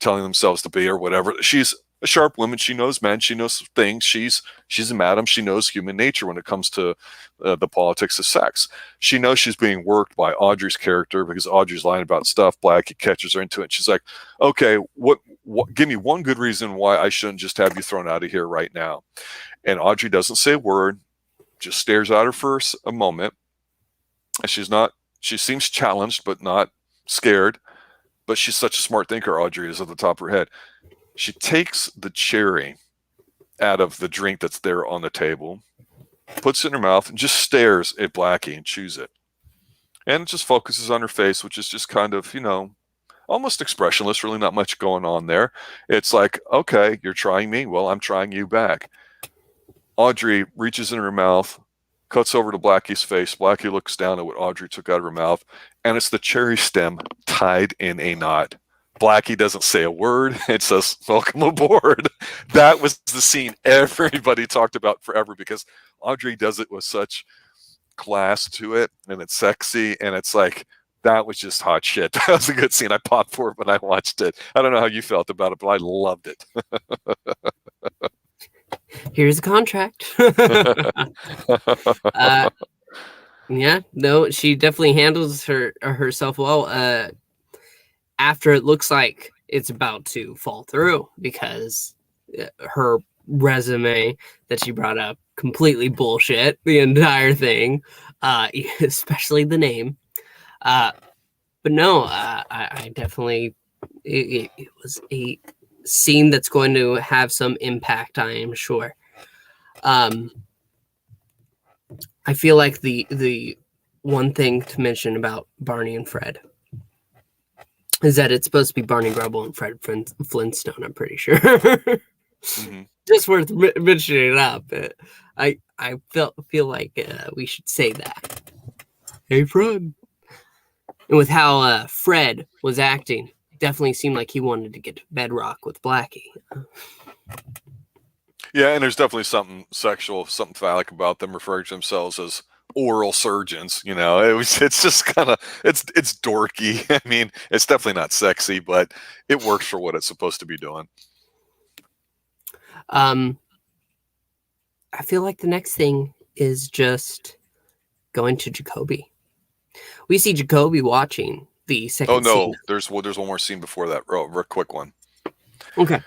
telling themselves to be or whatever. She's a sharp woman. She knows men. She knows things. She's a madam. She knows human nature when it comes to the politics of sex. She knows she's being worked by Audrey's character because Audrey's lying about stuff. Blackie catches her into it. She's like, okay, what give me one good reason why I shouldn't just have you thrown out of here right now. And Audrey doesn't say a word, just stares at her for a moment. She seems challenged, but not scared. But she's such a smart thinker, Audrey is, at the top of her head. She takes the cherry out of the drink that's there on the table, puts it in her mouth, and just stares at Blackie and chews it. And it just focuses on her face, which is just kind of, almost expressionless, really not much going on there. It's like, okay, you're trying me. Well, I'm trying you back. Audrey reaches in her mouth, cuts over to Blackie's face. Blackie looks down at what Audrey took out of her mouth, and it's the cherry stem tied in a knot. Blackie doesn't say a word. It says, welcome aboard. That was the scene everybody talked about forever because Audrey does it with such class to it, and it's sexy, and it's like, that was just hot shit. That was a good scene. I popped for it when I watched it. I don't know how you felt about it, but I loved it. Here's a contract. Yeah, no, she definitely handles herself well. After it looks like it's about to fall through because her resume that she brought up completely bullshit, the entire thing, especially the name. But no, I definitely it was a scene that's going to have some impact, I am sure. I I feel like the one thing to mention about Barney and Fred is that it's supposed to be Barney Grubble and Fred Flintstone, I'm pretty sure. Mm-hmm. Just worth mentioning it up. I feel like we should say that. Hey, Fred. And with how Fred was acting, definitely seemed like he wanted to get to bedrock with Blackie. Yeah, and there's definitely something sexual, something phallic about them referring to themselves as oral surgeons. It's just kind of it's dorky. I mean, it's definitely not sexy, but it works for what it's supposed to be doing. I feel like the next thing is just going to Jacoby. We see Jacoby watching the second Oh no, scene. there's one more scene before that. Real quick one. Okay.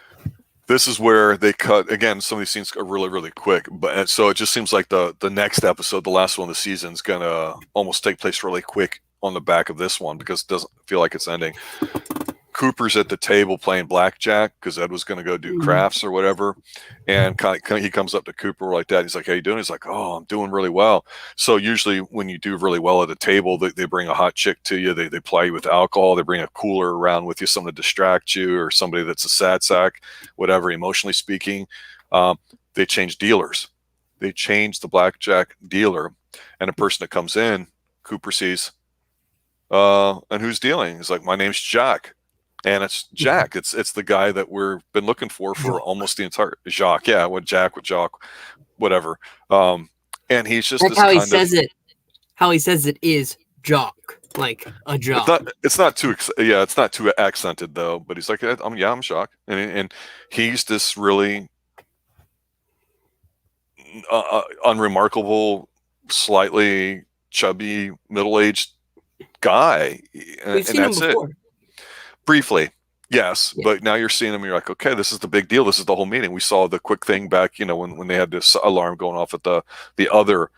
This is where they cut again. Some of these scenes are really, really quick, but so it just seems like the next episode, the last one of the season, is gonna almost take place really quick on the back of this one because it doesn't feel like it's ending. Cooper's at the table playing blackjack because Ed was going to go do crafts or whatever, and he comes up to Cooper like that. He's like, "How you doing?" He's like, "Oh, I'm doing really well." So usually when you do really well at a table, they bring a hot chick to you. They ply you with alcohol. They bring a cooler around with you, something to distract you, or somebody that's a sad sack, whatever, emotionally speaking. They change dealers. They change the blackjack dealer, and a person that comes in, Cooper sees, and who's dealing? He's like, "My name's Jack." And it's Jack. It's the guy that we've been looking for almost the entire Jacques. Yeah, what Jack, whatever. And he's just like this how he kind says of, it. How he says it is jock, like a jock. It's not too. Yeah, it's not too accented though. But he's like, I'm Jacques, and he's this really unremarkable, slightly chubby, middle-aged guy. We've seen him before. Briefly, yes, Yeah. but now you're seeing them. You're like, okay, this is the big deal. This is the whole meeting. We saw the quick thing back, when they had this alarm going off at the other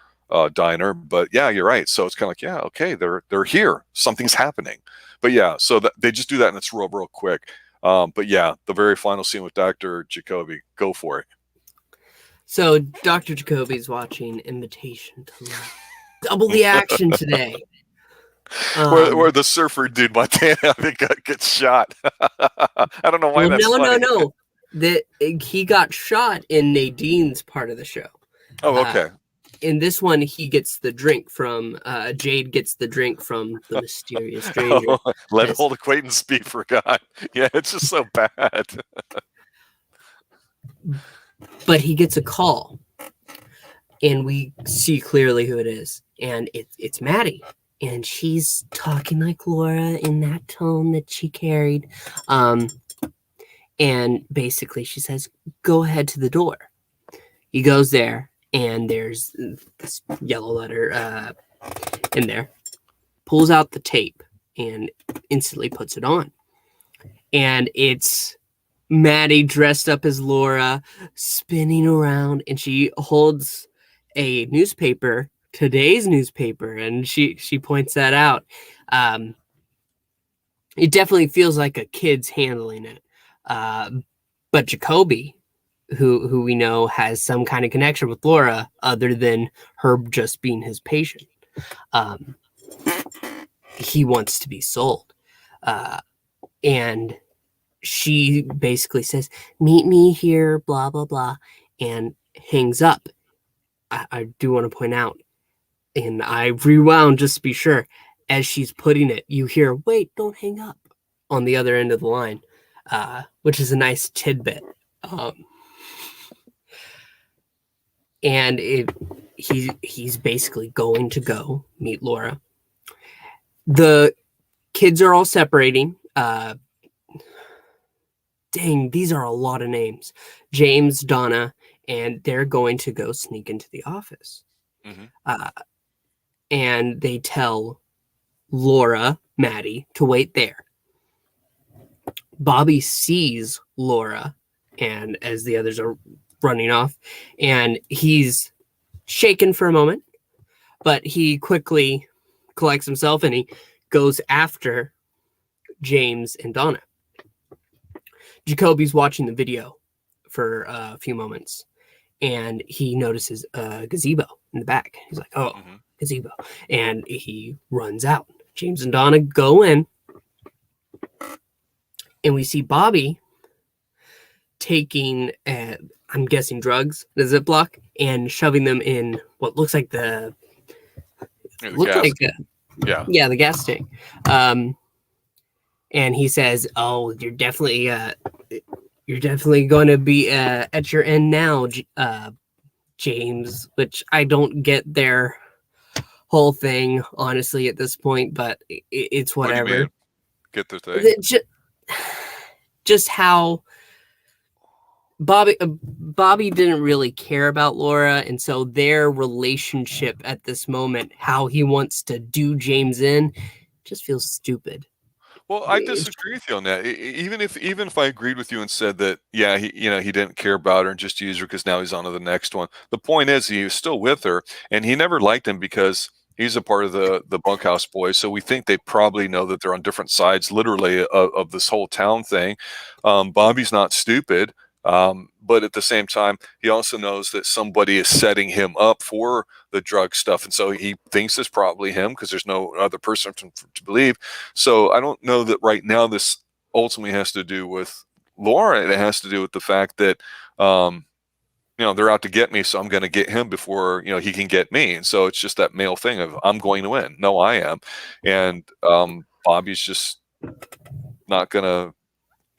diner. But yeah, you're right. So it's kind of like, yeah, okay, they're here. Something's happening. But yeah, so they just do that, and it's real quick. But yeah, the very final scene with Dr. Jacoby. Go for it. So Dr. Jacoby's watching Invitation to Love. Double the action today. Where the surfer dude, Montana, I think gets shot. I don't know why that's funny. No. He got shot in Nadine's part of the show. Oh, okay. In this one, he gets the drink from Jade gets the drink from the mysterious stranger. Let old acquaintance be forgot. Yeah, it's just so bad. But he gets a call, and we see clearly who it is, and it's Maddie. And she's talking like Laura in that tone that she carried. And basically she says, go ahead to the door. He goes there, and there's this yellow letter in there. Pulls out the tape and instantly puts it on. And it's Maddie dressed up as Laura, spinning around, and she holds a newspaper, today's newspaper, and she points that out. It definitely feels like a kid's handling it, but Jacoby, who we know has some kind of connection with Laura other than her just being his patient, he wants to be sold, and she basically says, meet me here, blah blah blah, and hangs up. I do want to point out, and I rewound just to be sure, as she's putting it, you hear, wait, don't hang up, on the other end of the line, which is a nice tidbit. And he's basically going to go meet Laura. The kids are all separating. Dang, these are a lot of names. James, Donna, and they're going to go sneak into the office. Mm-hmm. And they tell Laura, Maddie, to wait there. Bobby sees Laura, and as the others are running off, and he's shaken for a moment, but he quickly collects himself and he goes after James and Donna. Jacoby's watching the video for a few moments, and he notices a gazebo in the back. He's like, oh, gazebo. And he runs out. James and Donna go in, and we see Bobby taking, I'm guessing, drugs, the Ziploc, and shoving them in what looks like the gas tank. And he says, "Oh, you're definitely going to be at your end now, James." Which I don't get their whole thing, honestly, at this point, but it's whatever. What do you mean? Get their thing? Just how Bobby didn't really care about Laura, and so their relationship at this moment, how he wants to do James in, just feels stupid. Well, I disagree with you on that. Even if I agreed with you and said that, yeah, he didn't care about her and just used her because now he's on to the next one. The point is, he was still with her, and he never liked him because he's a part of the Bunkhouse boys. So we think they probably know that they're on different sides, literally, of this whole town thing. Bobby's not stupid. But at the same time, he also knows that somebody is setting him up for the drug stuff. And so he thinks it's probably him because there's no other person to believe. So I don't know that right now this ultimately has to do with Laura. It has to do with the fact that, they're out to get me. So I'm going to get him before, he can get me. And so it's just that male thing of I'm going to win. No, I am. And Bobby's just not going to.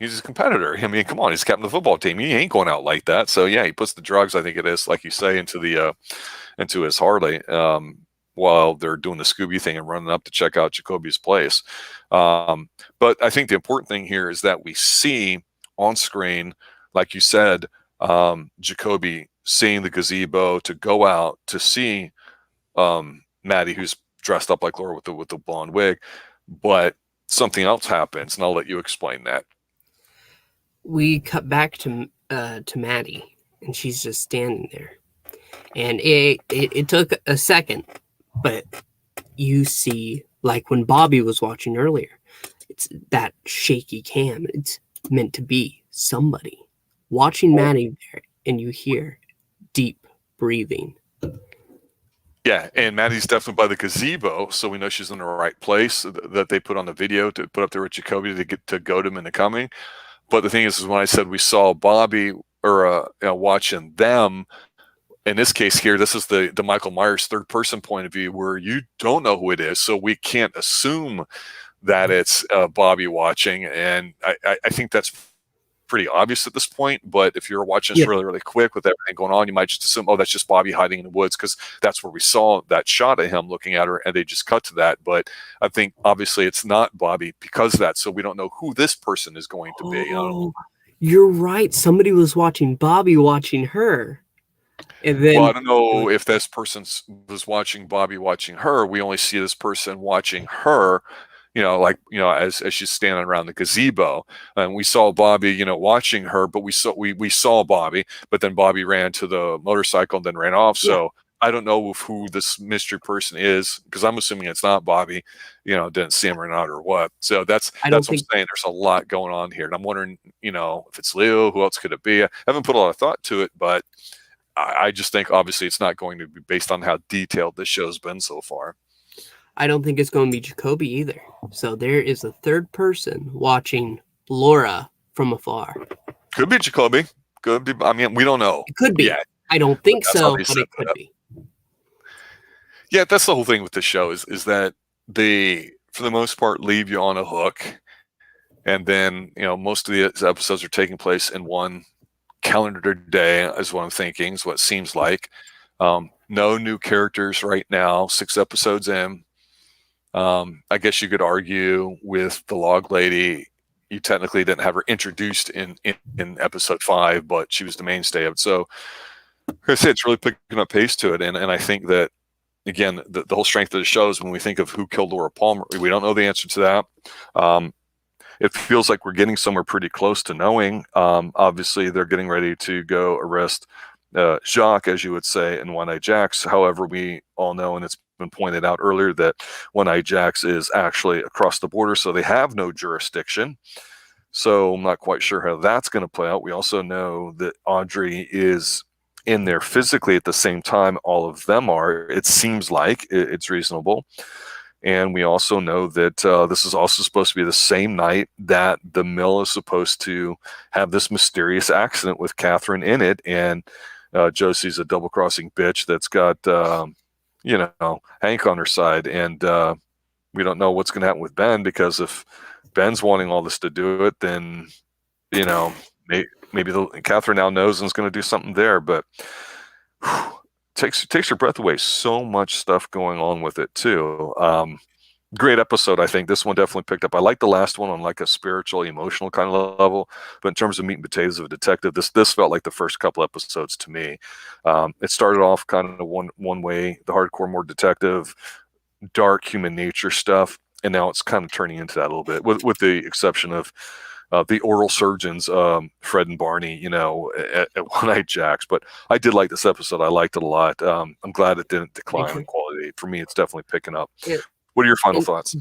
He's a competitor. I mean, come on, he's captain of the football team. He ain't going out like that. So yeah, he puts the drugs, I think it is, like you say, into his Harley while they're doing the Scooby thing and running up to check out Jacoby's place. But I think the important thing here is that we see on screen, like you said, Jacoby seeing the gazebo, to go out to see Maddie, who's dressed up like Laura with the blonde wig, but something else happens, and I'll let you explain that. We cut back to Maddie, and she's just standing there. And it took a second, but you see, like when Bobby was watching earlier, it's that shaky cam. It's meant to be somebody watching Maddie there, and you hear deep breathing. Yeah, and Maddie's definitely by the gazebo, so we know she's in the right place that they put on the video to put up there with Jacoby to goad him into coming. But the thing is when I said we saw Bobby watching them, in this case here, this is the Michael Myers third person point of view where you don't know who it is, so we can't assume that it's Bobby watching, and I think that's pretty obvious at this point. But if you're watching this really, really quick with everything going on, you might just assume, oh, that's just Bobby hiding in the woods, because that's where we saw that shot of him looking at her, and they just cut to that. But I think obviously it's not Bobby because of that, so we don't know who this person is going to be. You're right. Somebody was watching Bobby watching her. And then, well, I don't know if this person was watching Bobby watching her. We only see this person watching her, as she's standing around the gazebo, and we saw Bobby, watching her, but we saw Bobby, but then Bobby ran to the motorcycle and then ran off. So I don't know who this mystery person is, because I'm assuming it's not Bobby, didn't see him run out or what. So that's what I'm saying. There's a lot going on here, and I'm wondering, if it's Leo, who else could it be? I haven't put a lot of thought to it, but I just think obviously it's not going to be based on how detailed this show's been so far. I don't think it's going to be Jacoby either. So there is a third person watching Laura from afar. Could be Jacoby. Could be. I mean, we don't know. It could be. Yet. I don't think so, but it could be. Yeah, that's the whole thing with the show is that they, for the most part, leave you on a hook, and then most of the episodes are taking place in one calendar day, is what I'm thinking. Is what it seems like. No new characters right now. 6 episodes in. I guess you could argue with the log lady, you technically didn't have her introduced in episode 5, but she was the mainstay of it. So, like I said, it's really picking up pace to it. And I think that, again, the whole strength of the show is when we think of who killed Laura Palmer, we don't know the answer to that. It feels like we're getting somewhere pretty close to knowing. Obviously, they're getting ready to go arrest Jacques, as you would say, and One Eye Jacks. However, we all know, and it's been pointed out earlier, that One Eye Jacks is actually across the border, so they have no jurisdiction. So I'm not quite sure how that's going to play out. We also know that Audrey is in there physically at the same time all of them are. It seems like it's reasonable. And we also know that this is also supposed to be the same night that the mill is supposed to have this mysterious accident with Catherine in it. And Josie's a double-crossing bitch that's got, Hank on her side. And we don't know what's going to happen with Ben, because if Ben's wanting all this to do it, then, maybe Catherine now knows and is going to do something there. But takes your breath away. So much stuff going on with it too. Great episode. I think this one definitely picked up. I like the last one on like a spiritual, emotional kind of level, but in terms of meat and potatoes of a detective, this felt like the first couple episodes to me. It started off kind of one way, the hardcore, more detective, dark human nature stuff, and now it's kind of turning into that a little bit, with the exception of the oral surgeons, Fred and Barney, at One Eyed Jacks. But I did like this episode. I liked it a lot. I'm glad it didn't decline in quality. For me, it's definitely picking up. What are your final thoughts?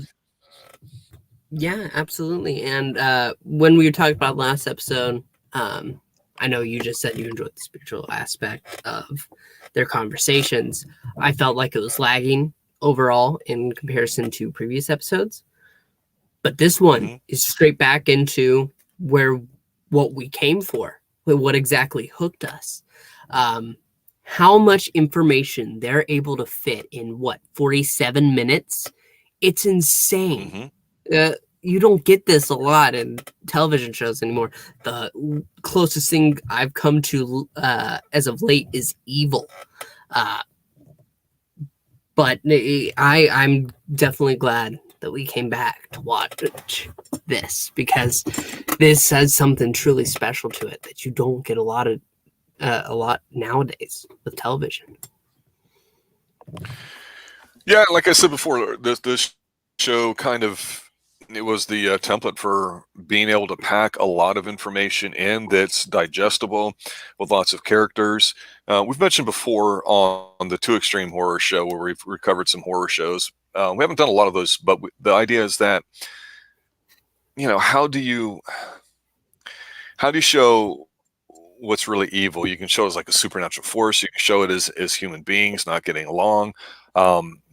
Yeah, absolutely. And when we were talking about last episode, I know you just said you enjoyed the spiritual aspect of their conversations. I felt like it was lagging overall in comparison to previous episodes. But this one is straight back into what we came for, what exactly hooked us. How much information they're able to fit in 47 minutes? It's insane. You don't get this a lot in television shows anymore. The closest thing I've come to as of late is Evil. But I'm definitely glad that we came back to watch this, because this has something truly special to it that you don't get a lot nowadays with television. Yeah, like I said before, this show it was the template for being able to pack a lot of information in that's digestible, with lots of characters. We've mentioned before on the Two Extreme Horror Show, where we've recovered some horror shows. We haven't done a lot of those, but the idea is that, how do you show what's really evil? You can show it as like a supernatural force. You can show it as human beings not getting along.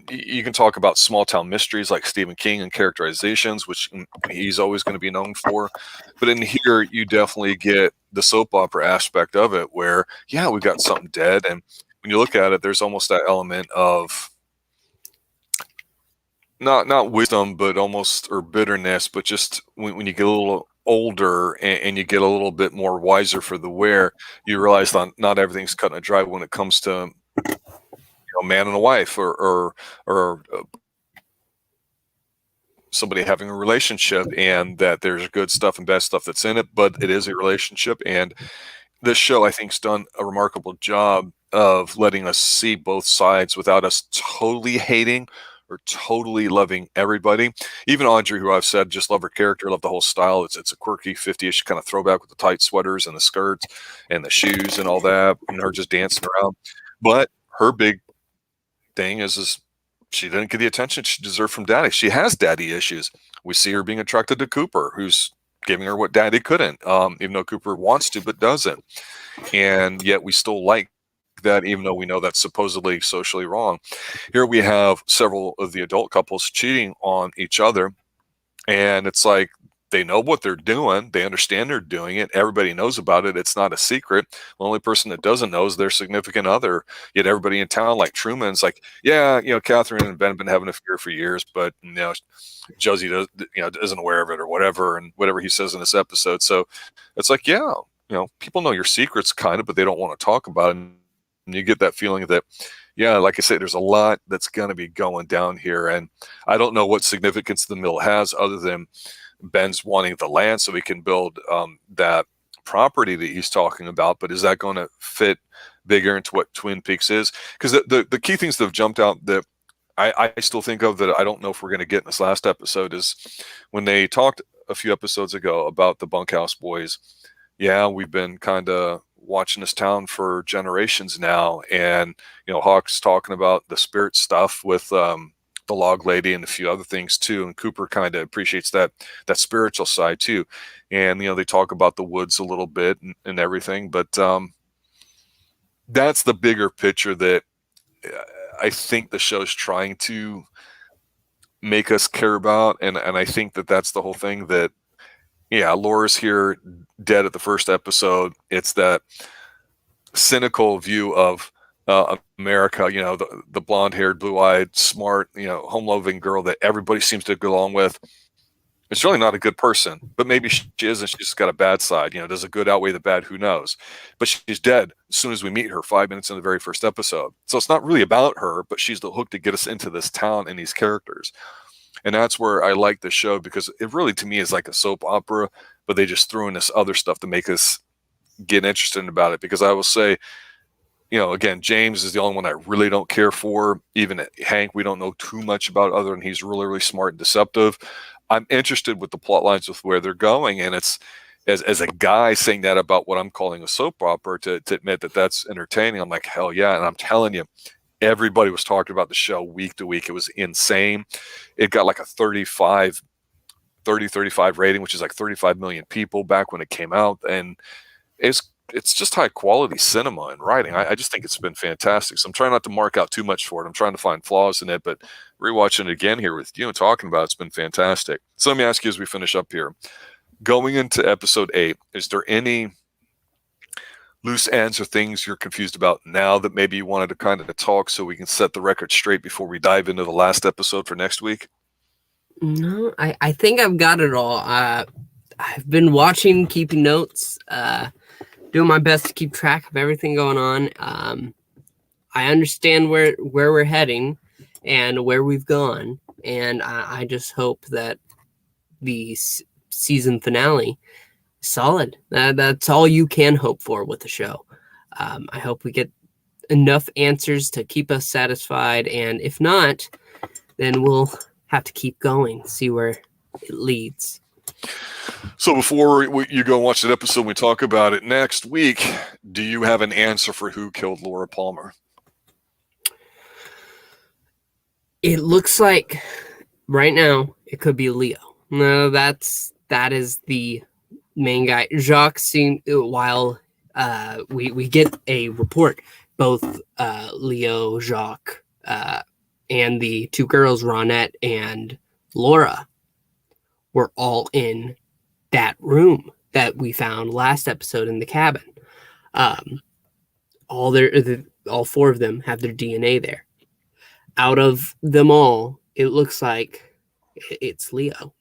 You can talk about small town mysteries like Stephen King and characterizations, which he's always going to be known for. But in here, you definitely get the soap opera aspect of it, where, we've got something dead. And when you look at it, there's almost that element of not wisdom, but almost, or bitterness, but just when you get a little older and you get a little bit more wiser for the wear, you realize that not everything's cut and dry when it comes to a man and a wife, or somebody having a relationship, and that there's good stuff and bad stuff that's in it, but it is a relationship. And this show, I think, has done a remarkable job of letting us see both sides without us totally hating or totally loving everybody. Even Audrey, who I've said just love her character, love the whole style. It's a quirky 50-ish kind of throwback with the tight sweaters and the skirts and the shoes and all that, and her just dancing around. But her big thing is she didn't get the attention she deserved from Daddy. She has daddy issues. We see her being attracted to Cooper, who's giving her what Daddy couldn't, even though Cooper wants to but doesn't. And yet we still like that, even though we know that's supposedly socially wrong. Here we have several of the adult couples cheating on each other, and it's like they know what they're doing. They understand they're doing it. Everybody knows about it. It's not a secret. The only person that doesn't know is their significant other. Yet everybody in town, like Truman's like, Catherine and Ben have been having an affair for years, but Josie isn't aware of it, or whatever, and whatever he says in this episode. So it's like, people know your secrets kind of, but they don't want to talk about it. And you get that feeling that, like I say, there's a lot that's going to be going down here. And I don't know what significance the mill has, other than Ben's wanting the land so he can build that property that he's talking about. But is that going to fit bigger into what Twin Peaks is? Because the key things that have jumped out that I still think of, that I don't know if we're going to get in this last episode, is when they talked a few episodes ago about the Bunkhouse boys. We've been kind of watching this town for generations now, and Hawk's talking about the spirit stuff with the log lady and a few other things too, and Cooper kind of appreciates that spiritual side too. And they talk about the woods a little bit and everything, but that's the bigger picture that I think the show's trying to make us care about, and I think that that's the whole thing. That Laura's here, dead at the first episode. It's that cynical view of America, the blonde-haired, blue-eyed, smart, home-loving girl that everybody seems to get along with. It's really not a good person, but maybe she is, and she's just got a bad side. Does the good outweigh the bad? Who knows? But she's dead as soon as we meet her, 5 minutes in the very first episode. So it's not really about her, but she's the hook to get us into this town and these characters. And that's where I like the show, because it really, to me, is like a soap opera, but they just threw in this other stuff to make us get interested about it. Because I will say, again, James is the only one I really don't care for. Even Hank, we don't know too much about, other than he's really, really smart and deceptive. I'm interested with the plot lines, with where they're going, and it's as a guy saying that about what I'm calling a soap opera, to admit that that's entertaining. I'm like, hell yeah. And I'm telling you, everybody was talking about the show week to week. It was insane. It got like a 35 rating, which is like 35 million people back when it came out. And it's just high quality cinema and writing. I just think it's been fantastic. So I'm trying not to mark out too much for it. I'm trying to find flaws in it, but rewatching it again here with you and talking about it's been fantastic. So let me ask you, as we finish up here, going into episode 8, is there any loose ends or things you're confused about now that maybe you wanted to kind of talk, so we can set the record straight before we dive into the last episode for next week? No, I think I've got it all. I've been watching, keeping notes, doing my best to keep track of everything going on. I understand where we're heading and where we've gone, and I just hope that the season finale is solid. That's all you can hope for with the show. I hope we get enough answers to keep us satisfied, and if not, then we'll have to keep going, see where it leads. So before you go and watch that episode, we talk about it next week, do you have an answer for who killed Laura Palmer? It looks like right now it could be Leo. No, that is the main guy. Jacques seemed, while we get a report, both Leo, Jacques, and the two girls, Ronette and Laura, were all in that room that we found last episode in the cabin. All 4 of them have their DNA there. Out of them all, it looks like it's Leo.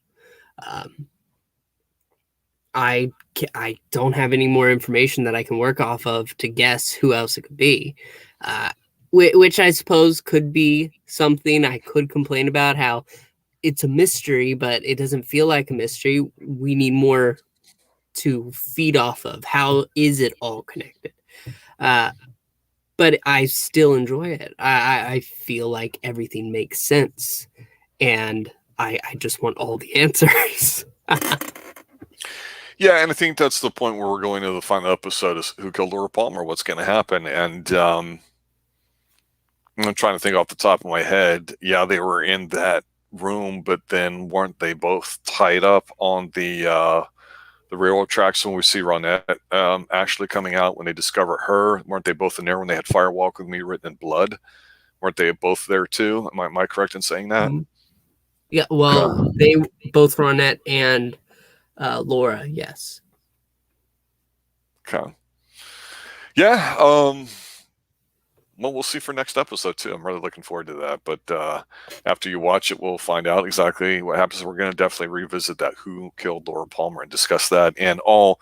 I don't have any more information that I can work off of to guess who else it could be, which I suppose could be something I could complain about, how it's a mystery, but it doesn't feel like a mystery. We need more to feed off of. How is it all connected? But I still enjoy it. I feel like everything makes sense, and I just want all the answers. Yeah, and I think that's the point where we're going to the final episode, is who killed Laura Palmer, what's going to happen. And I'm trying to think off the top of my head. Yeah, they were in that room, but then weren't they both tied up on the railroad tracks when we see Ronette Ashley coming out, when they discover her? Weren't they both in there when they had "Fire Walk With Me" written in blood? Weren't they both there too? Am I correct in saying that? Yeah, well, they both, Ronette and Laura, yes. Okay. Yeah, well, we'll see for next episode too. I'm really looking forward to that. But after you watch it, we'll find out exactly what happens. We're going to definitely revisit that who killed Laura Palmer and discuss that, and all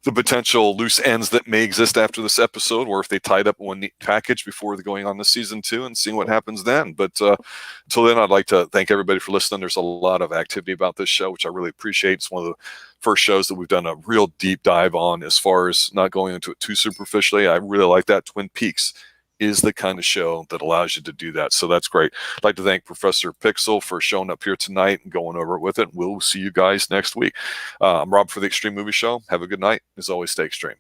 the potential loose ends that may exist after this episode, or if they tied up one neat package before going on to season 2, and seeing what happens then. But until then, I'd like to thank everybody for listening. There's a lot of activity about this show, which I really appreciate. It's one of the first shows that we've done a real deep dive on, as far as not going into it too superficially. I really like that. Twin Peaks is the kind of show that allows you to do that. So that's great. I'd like to thank Professor Pixel for showing up here tonight and going over it with it. We'll see you guys next week. I'm Rob for the Xtreme Movie Show. Have a good night. As always, stay extreme.